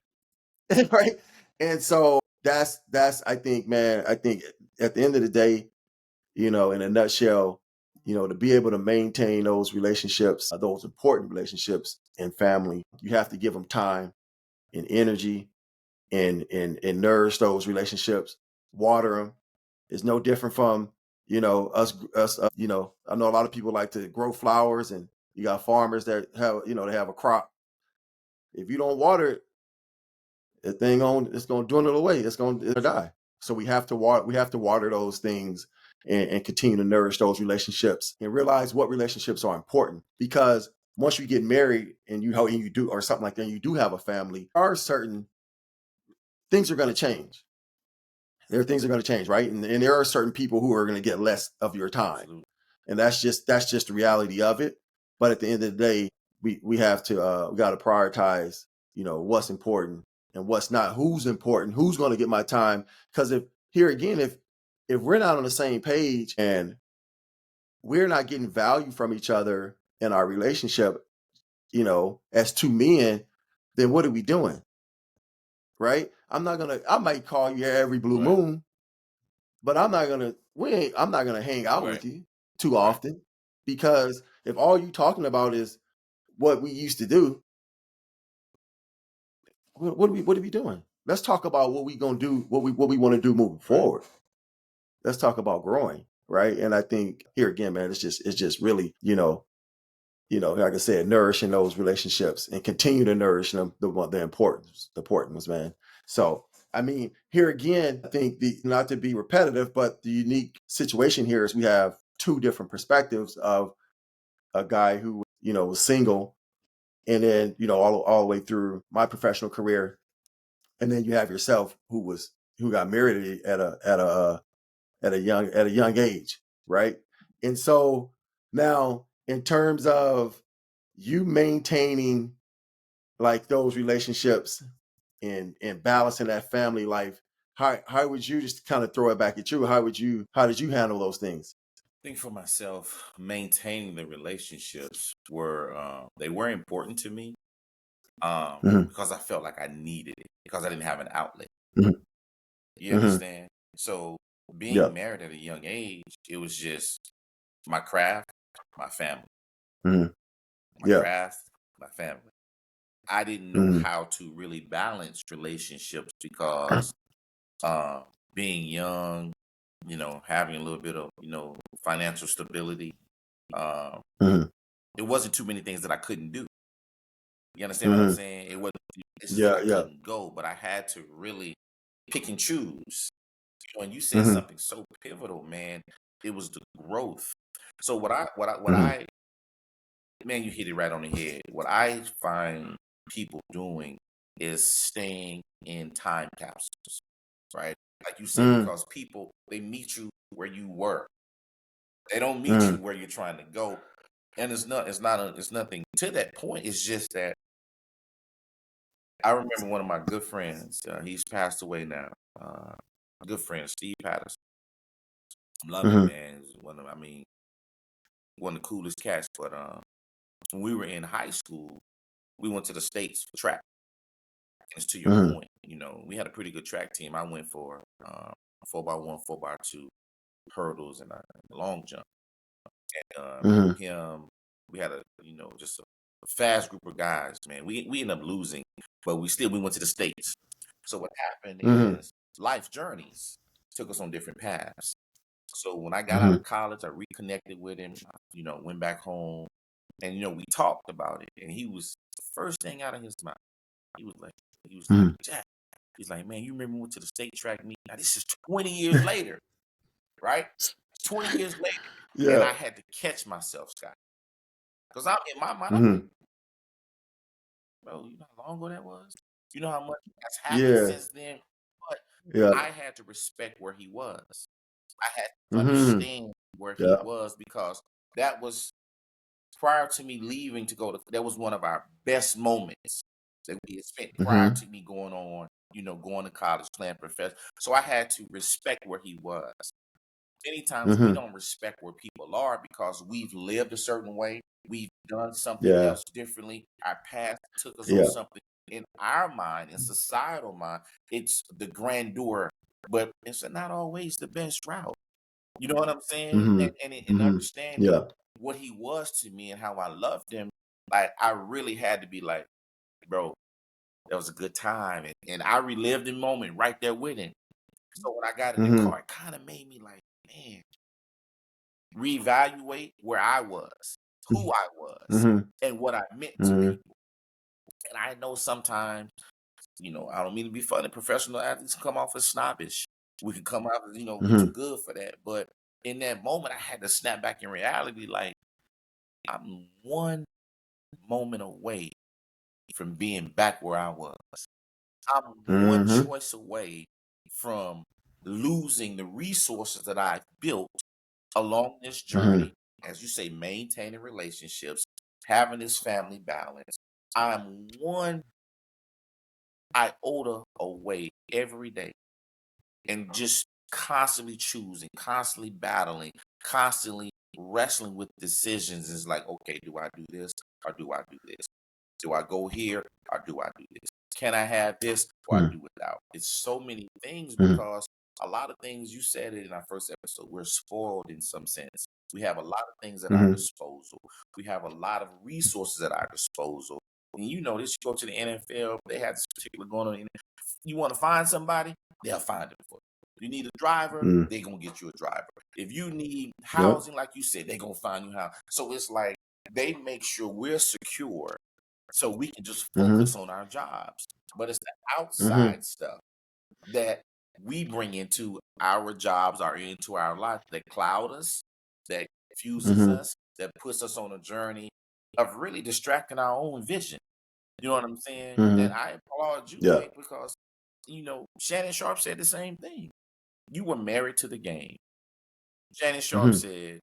Right. And so that's I think, man, at the end of the day, in a nutshell, to be able to maintain those relationships, those important relationships in family, you have to give them time and energy, and nourish those relationships, water them. It's no different from, us. I know a lot of people like to grow flowers, and you got farmers that have, they have a crop. If you don't water it, it's going to dwindle away. It's going to die. So we have to water those things, and continue to nourish those relationships, and realize what relationships are important. Because once you get married and you do, or something like that, and you do have a family, there are certain things are going to change. Things are going to change, right? And there are certain people who are going to get less of your time. Absolutely. And that's just the reality of it. But at the end of the day, we got to prioritize, what's important and what's not, who's important, who's going to get my time. Because if we're not on the same page, and we're not getting value from each other in our relationship, as two men, then what are we doing? Right? I might call you every blue Right. moon, but I'm not gonna hang out Right. with you too Right. often, because if all you talking about is what we used to do, what are we doing? Let's talk about what we gonna do, what we want to do moving Right. forward. Let's talk about growing, right? And I think here again, man, it's just really, like I said, nourishing those relationships and continue to nourish them, the important ones, man. So I mean, here again, I think not to be repetitive, but the unique situation here is we have two different perspectives of a guy who, was single, and then, all the way through my professional career. And then you have yourself who got married at a young age, right? And so now, in terms of you maintaining like those relationships, and balancing that family life, how would you, just kind of throw it back at you? How did you handle those things? I think for myself, maintaining the relationships they were important to me, Mhm, because I felt like I needed it, because I didn't have an outlet. mhm, You mhm. understand? So being Yep. married at a young age, it was just my craft, my family, Mhm. my Yep. craft, my family. I didn't know Mhm. how to really balance relationships, because um, being young, having a little bit of, financial stability. Um, Mhm. it wasn't too many things that I couldn't do. You understand what I'm Mhm. saying? It wasn't places that Yeah, I yeah. couldn't go, but I had to really pick and choose. And you said Mhm. something so pivotal, man. It was the growth. So what I Mhm. man, you hit it right on the head. What I find people doing is staying in time capsules, right? Like you said, Mm. because people they meet you where you were. They don't meet you Mhm. where you're trying to go. And it's nothing to that point. It's just that I remember one of my good friends. He's passed away now. Good friend Steve Patterson. Love him, Mhm. man. He's one of the coolest cats. But when we were in high school, we went to the states for track. And it's to your Mhm. point. We had a pretty good track team. I went for 4x1, 4x2 hurdles and a long jump. Me and Mhm. him, we had just a fast group of guys, man. We ended up losing, but we went to the states. So what happened Mhm. is life journeys took us on different paths. So when I got out of Mhm. college, I reconnected with him. Went back home, and we talked about it. And he was the first thing out of his mouth. He was like, Mhm. Jack. He's like, man, you remember we went to the state track meet? Now this is 20 years later, right? 20 years later, and Yeah. I had to catch myself, Scott, because I'm in my mind. I'm like, Mhm. bro, you know how long ago that was? You know how much has happened Yeah. since then? But Yeah. I had to respect where he was. I had to Mhm. understand where he Yeah. was because that was prior to me leaving to go to, that was one of our best moments that we had spent prior Mhm. to me going on, going to college, playing professor. So I had to respect where he was. Many times we Mhm. don't respect where people are because we've lived a certain way. We've done something Yeah. else differently. Our past took us on Yeah. something in our mind, in societal mind. It's the grandeur, but it's not always the best route. You know what I'm saying? And Mhm. and, and Mhm. understanding Yeah. what he was to me and how I loved him, like I really had to be like, bro, that was a good time. And I relived the moment right there with him. So when I got in the Mhm. car, it kind of made me like, man, reevaluate where I was, who I was, Mhm. and what I meant to Mhm. people. And I know sometimes, I don't mean to be funny, professional athletes come off as snobbish. We can come out as, we too Mhm. good for that. But in that moment, I had to snap back in reality. Like, I'm one moment away from being back where I was. I'm one Mhm. choice away from losing the resources that I've built along this Mhm. journey, as you say, maintaining relationships, having this family balance. I'm one iota away every day and just constantly choosing, constantly battling, constantly wrestling with decisions. Is like, okay, do I do this or do I do this? Do I go here or do I do this? Can I have this or I Mhm. do without? It's so many things Mhm. because a lot of things you said it in our first episode. We're spoiled in some sense. We have a lot of things at our Mhm. disposal. We have a lot of resources at our disposal. And this, you go to the NFL, they have this particular going on. You want to find somebody, they'll find it for you. You need a driver, Mhm. they're gonna get you a driver. If you need Yep. housing, like you said, they're gonna find you housing. So it's like they make sure we're secure so we can just focus Mhm. on our jobs. But it's the Mhm. outside stuff that we bring into our jobs or into our life that cloud us, that confuses Mhm. us, that puts us on a journey of really distracting our own vision. You know what I'm saying? And Mhm. I applaud you, Yeah. man, because Shannon Sharp said the same thing. You were married to the game. Shannon Sharp Mhm. said,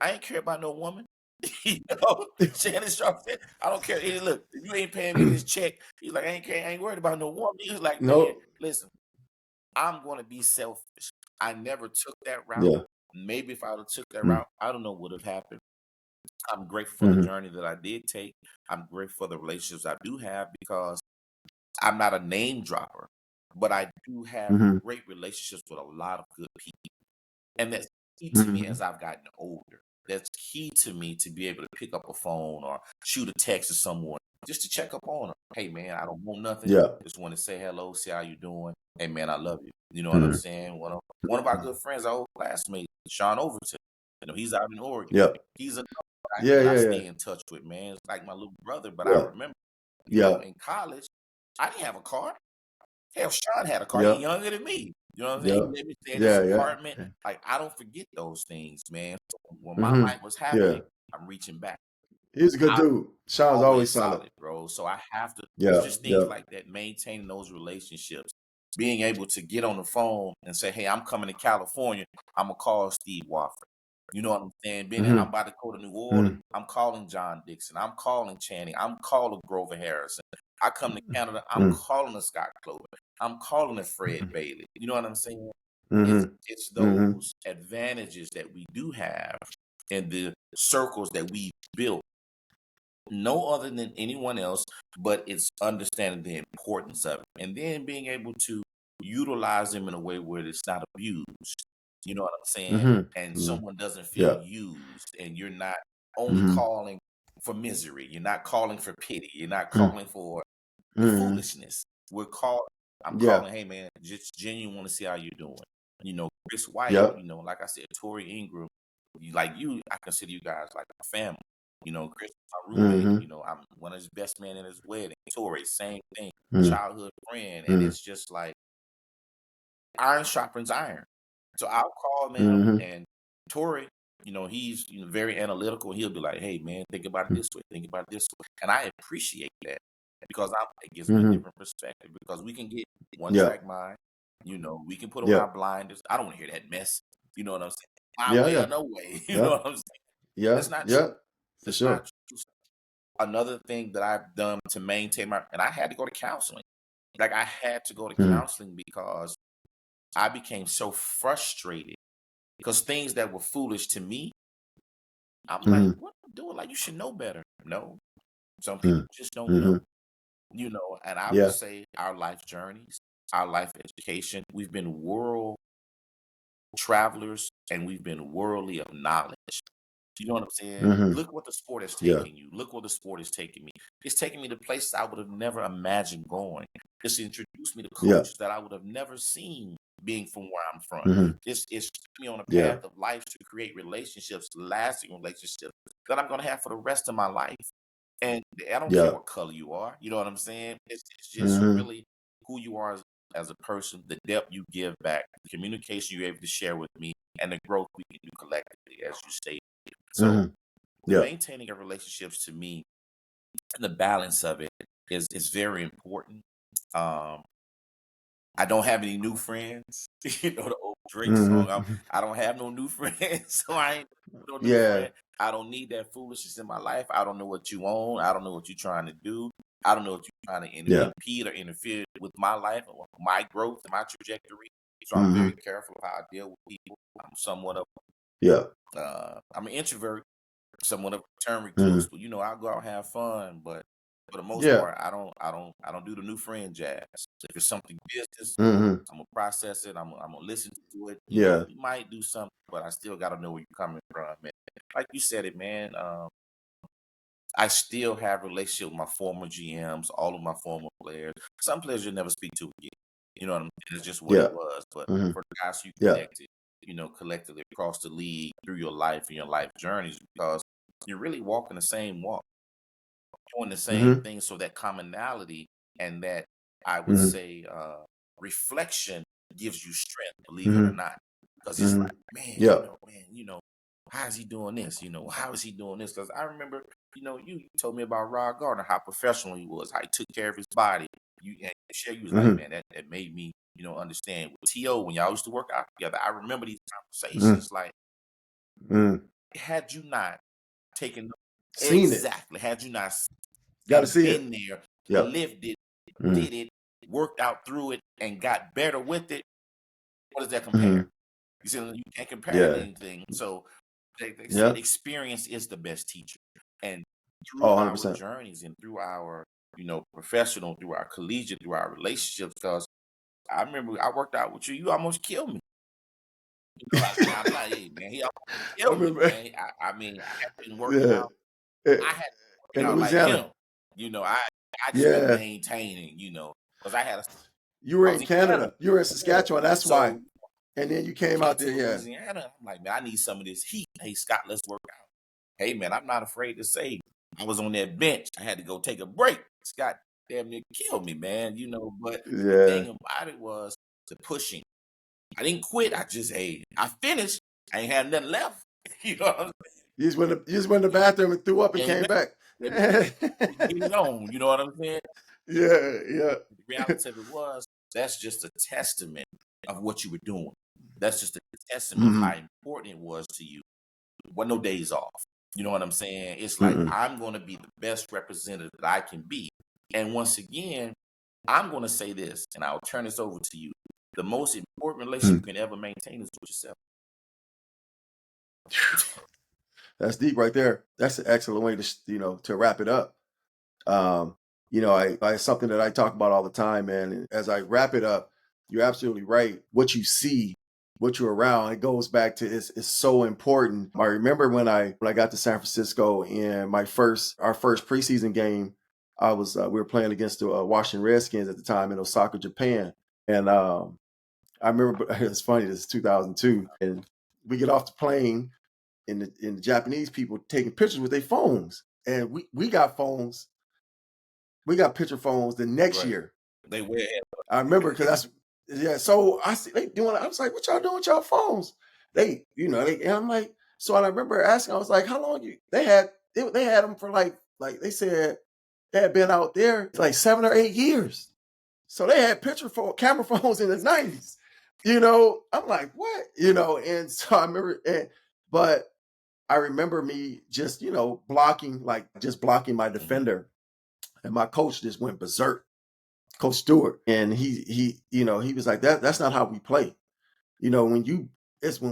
I ain't care about no woman. Shannon Sharp said, I don't care. Hey, look, if you ain't paying me this check, he's like, I ain't worried about no woman. He was like, man, No. listen, I'm gonna be selfish. I never took that route. Yeah. Maybe if I would have took that Mhm. route, I don't know what would have happened. I'm grateful for the Mhm. journey that I did take. I'm grateful for the relationships I do have because I'm not a name dropper, but I do have Mhm. great relationships with a lot of good people. And that's key to me as Mhm. I've gotten older. that's key to me to be able to pick up a phone or shoot a text to someone just to check up on them. Hey man, I don't want nothing. Yeah. Just want to say hello, see how you doing. Hey man, I love you. You know what I'm Mhm. saying? One of our good friends, our old classmate, Sean Overton. He's out in Oregon. Yep. He's a guy Yeah, that I yeah, yeah. stay in touch with, man. It's like my little brother, but I Yeah. remember, Yeah. in college, I didn't have a car. Hell, Sean had a car. He Yep. younger than me. You know what I'm saying? Yep. He let me stay in his Yeah, yeah. apartment. Like, I don't forget those things, man. So when my Mhm. life was Yeah. happening, I'm reaching back. He's a good I dude. Sean's always always solid. solid, bro. So I have to. It's Yeah. just things Yep. like that, maintaining those relationships, being able to get on the phone and say, "Hey, I'm coming to California. I'm gonna call Steve Wofford." You know what I'm saying? Being that I'm Mhm. about to go to New Orleans, Mhm. I'm calling John Dixon. I'm calling Channing. I'm calling Grover Harrison. I come to Canada, I'm Mhm. calling a Scott Clover. I'm calling a Fred Mhm. Bailey. You know what I'm saying? It's Mhm. it's Mhm. those advantages that we do have in the circles that we built, no other than anyone else, but it's understanding the importance of it and then being able to utilize them in a way where it's not abused. You know what I'm saying? Mhm. And Mhm. someone doesn't feel Yeah. used, and you're not only Mhm. calling for misery, you're not calling for pity, you're not Mhm. calling for the Mhm. foolishness. I'm Yeah. calling, hey man, just genuine want to see how you're doing. Chris White, Yep. like I said, Tori Ingram, I consider you guys like a family. Chris is my roommate. Mhm. I'm one of his best men in his wedding. Tori, same thing, Mhm. childhood friend, and Mhm. it's just like iron sharpens iron. So I'll call them, Mhm. and Tori, he's very analytical. He'll be like, "Hey man, think about it this way, think about it this way," and I appreciate that because it gives me a Mhm. different perspective because we can get one Yeah. track mind. We can put on Yeah. our blinders. I don't want to hear that mess. You know what I'm saying? My Yeah, way or yeah. no way. You know Yeah. what I'm saying? Yeah. That's not true. Yeah. For That's not sure. true. Another thing that I've done to maintain and I had to go to counseling. Like I had to go to Mhm. counseling because I became so frustrated because things that were foolish to me, I'm like, Mhm. what am I doing? Like, you should know better. No, some people Mhm. just don't know, Mhm. and I would Yeah. say our life journeys, our life education, we've been world travelers and we've been worldly of knowledge. You know what I'm saying? Mhm. Look what the sport is Yeah. taking you. Look what the sport is taking me. It's taking me to places I would have never imagined going. It's introduced me to Yeah. cultures that I would have never seen being from where I'm from. Mhm. It's put me on a Yeah. path of life to create relationships, lasting relationships that I'm going to have for the rest of my life. And I don't care Yeah. what color you are. You know what I'm saying? It's just Mhm. really who you are as a person, the depth you give back, the communication you're able to share with me, and the growth we can do collectively, as you stated. So Mhm. the Yeah. maintaining of relationships to me and the balance of it is very important. Um, I don't have any new friends. The old Drake song. Mhm. I don't have no new friends, so I ain't no new Yeah. friend. I don't need that foolishness in my life. I don't know what you own. I don't know what you're trying to do. I don't know what you're trying to Yeah. impede or interfere with my life or my growth and my trajectory. So I'm very Mhm. careful of how I deal with people. I'm somewhat of Yeah. I'm an introvert, somewhat of a term recluse, Mhm. but I'll go out and have fun. But for the most Yeah. part, I don't do the new friend jazz. If it's something business, Mhm. I'm gonna process it. I'm gonna listen to it. Yeah. We might do something, but I still got to know where you're coming from. Man. Like you said it, man. I still have relationship with my former GMs, all of my former players. Some players you'll never speak to again. You know what I mean? It's just what it Yeah. was. But Mhm. for the guys you Yeah. connected, collectively across the league through your life and your life journeys, because you're really walking the same walk, doing the same Mhm. thing. So that commonality and that I would Mhm. say reflection gives you strength, believe it or Mhm. not. Because it's Mhm. like, man, Yeah. how is he doing this? How is he doing this? Because I remember, you told me about Rod Gardner, how professional he was, how he took care of his body. You was like, Mhm. man, that made me, understand. With T.O., when y'all used to work out together, I remember these Mhm. conversations. Like, Mhm. had you not taken Seen it. exactly, had you not Got to and see it. been there, Yeah. lived it, Mhm. did it, worked out through it, and got better with it, what does that compare? Mhm. You see, you can't compare it to Yeah. anything. So they said Yeah. experience is the best teacher. And Oh, through our 100%. journeys and through our, professional, through our collegiate, through our relationships, because I remember I worked out with you, you almost killed me. You know, I'm not, hey, man, he almost I killed me, remember. man. I mean, I had been working Yeah, out. eh, I had been in working out like Louisiana. him. You know, I just been Yeah, maintaining, because you were I was in in Canada. Canada. You were in Yeah. Saskatchewan. That's why. So And then you came came out there. to Yeah. Louisiana. I'm like, man, I need some of this heat. Hey, Scott, let's work out. Hey, man, I'm not afraid to say I was on that bench. I had to go take a break. Scott damn near killed me, man. But the Yeah. thing about it was the pushing. I didn't quit. I finished. I ain't had nothing left. You know what I'm You just went to the bathroom and threw up and saying? came back. Came back and get it on. You know what I'm saying? Yeah, yeah. The reality of it was that's just a testament of what you were doing. That's just a testament of how Mhm. important it was to you. What no days off. You know what I'm saying? It's like Mm-mm. I'm going to be the best representative that I can be. And once again, I'm going to say this, and I'll turn this over to you. The most important relationship Mm. you can ever maintain is with yourself. That's deep right there. That's an excellent way to to wrap it up. Um, I it's something that I talk about all the time, man. And as I wrap it up, you're absolutely right. What you see, what you're around, it goes back to it's so important. I remember when I got to San Francisco in our first preseason game, we were playing against the Washington Redskins at the time in Osaka, Japan, and I remember it's funny. This is 2002, and we get off the plane, and the Japanese people taking pictures with their phones, and we got phones. We got picture phones the next Right. year. They wear I remember because that's yeah. So I see they doing. I was like, "What y'all doing with y'all phones?" And I'm like, so I remember asking. I was like, "How long you?" They had them for like they said they had been out there like 7 or 8 years. So they had camera phones in the 90s. I'm like, what? And so I remember, but I remember me just blocking my Mhm. defender, and my coach just went berserk. Coach Stewart, and he was like, that's not how we play. When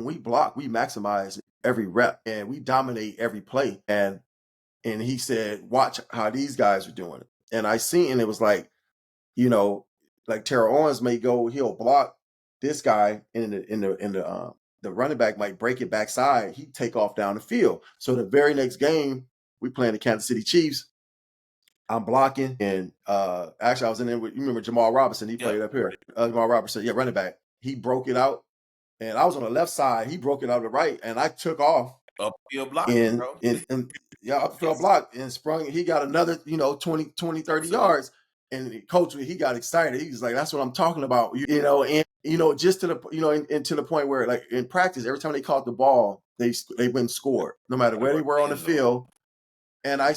we block, we maximize every rep and we dominate every play. And he said, watch how these guys are doing it. And I seen, and it was you know, like Terrell Owens he'll block this guy the running back might break it backside. He'd take off down the field. So the very next game, we playing the Kansas City Chiefs. I'm blocking, and actually, I was in there with, you remember Jamal Robinson? He Yep. played up here. Jamal Robinson, yeah, running back. He broke it out, and I was on the left side. He broke it out the right, and I took off Upfield blocking, and bro. and yeah, up fell block and sprung. He got another 20, 30 Absolutely. yards, and the coach, he got excited. He was like, "That's what I'm talking about," and just to the and to the point where like in practice, every time they caught the ball, they went and scored, no matter Gotta where they work were the on the end zone. field. And I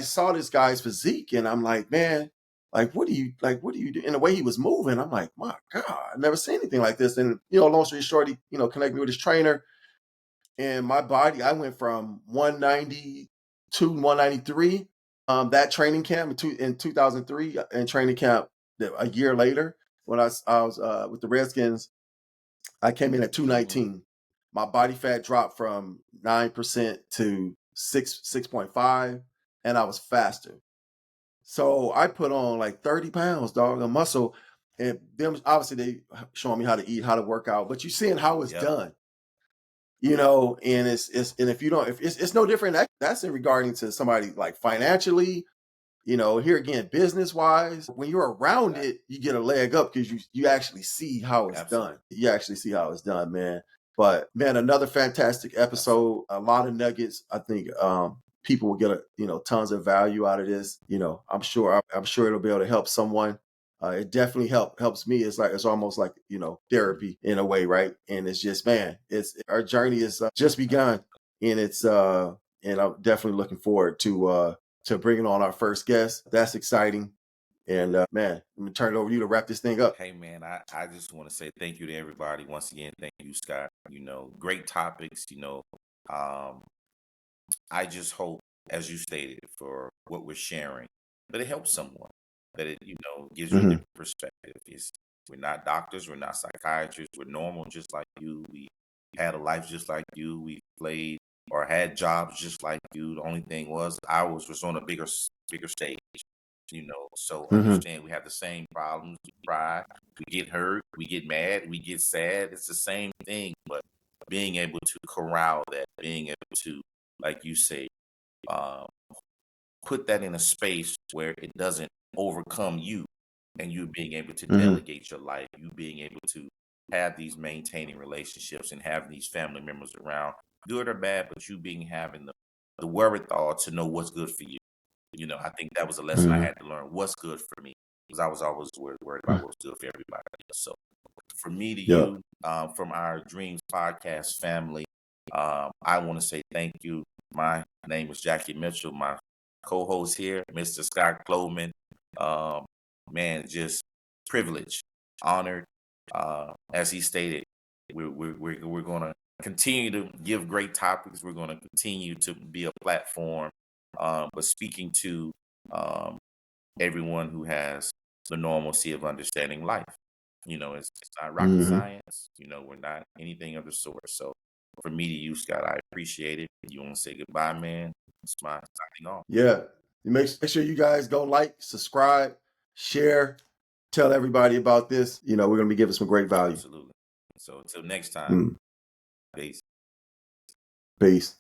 saw this guy's physique, and I'm like, man, what do you do? And the way he was moving, I'm like, my God, I've never seen anything like this. And long story short, he connected me with his trainer, and my body, I went from 192, 193. That training camp in 2003, and training camp a year later when I was with the Redskins, I came in at Mhm. 219. My body fat dropped from 9% to 6.5, and I was faster. So I put on like 30 pounds, dog, of muscle. And them obviously they showing me how to eat, how to work out, but you seeing how it's Yep. done, and it's and if you don't, if it's no different. That's in regarding to somebody like financially, here again, business wise, when you're around Exactly. it, you get a leg up because you actually see how it's done. Absolutely. You actually see how it's done, man. But man, another fantastic Absolutely. episode, a lot of nuggets. I think people will get tons of value out of this. I'm sure it'll be able to help someone. It definitely helps me. It's almost like therapy in a way, right? And it's just, man, it's our journey is just begun, and and I'm definitely looking forward to bringing on our first guest. That's exciting. And man, I'm gonna turn it over to you to wrap this thing up. Hey man, I just want to say thank you to everybody once again. Thank you, Scott. Great topics. Um, I just hope, as you stated, for what we're sharing, that it helps someone, that it gives you a Mhm. different perspective. We're not doctors, we're not psychiatrists, we're normal, just like you. We had a life just like you. We played or had jobs just like you. The only thing was ours was on a bigger stage. So Mm-hmm. understand we have the same problems. We cry, we get hurt, we get mad, we get sad. It's the same thing, but being able to corral that, being able to, like you say, um, put that in a space where it doesn't overcome you, and you being able to Mm-hmm. delegate your life, you being able to have these maintaining relationships and having these family members around, good or bad, but you being having the wherewithal to know what's good for you. I think that was a lesson I Mm-hmm. had to learn. What's good for me, because I was always worried about what's good for everybody else. So for me to Yeah. you, from our Dreams Podcast family, I want to say thank you. My name is Jackie Mitchell. My co-host here, Mr. Scott Cloman. Um, man, just privileged, honored. As he stated, we're going to continue to give great topics. We're going to continue to be a platform, but speaking to um, everyone who has the normalcy of understanding life. It's not rocket Mm-hmm. science. We're not anything of the sort. So for me to you, Scott, I appreciate it. You want to say goodbye, man? It's my signing off. Yeah. You make sure you guys go like, subscribe, share, tell everybody about this. We're going to be giving some great value. Absolutely. So until next time, Mm. peace. Peace.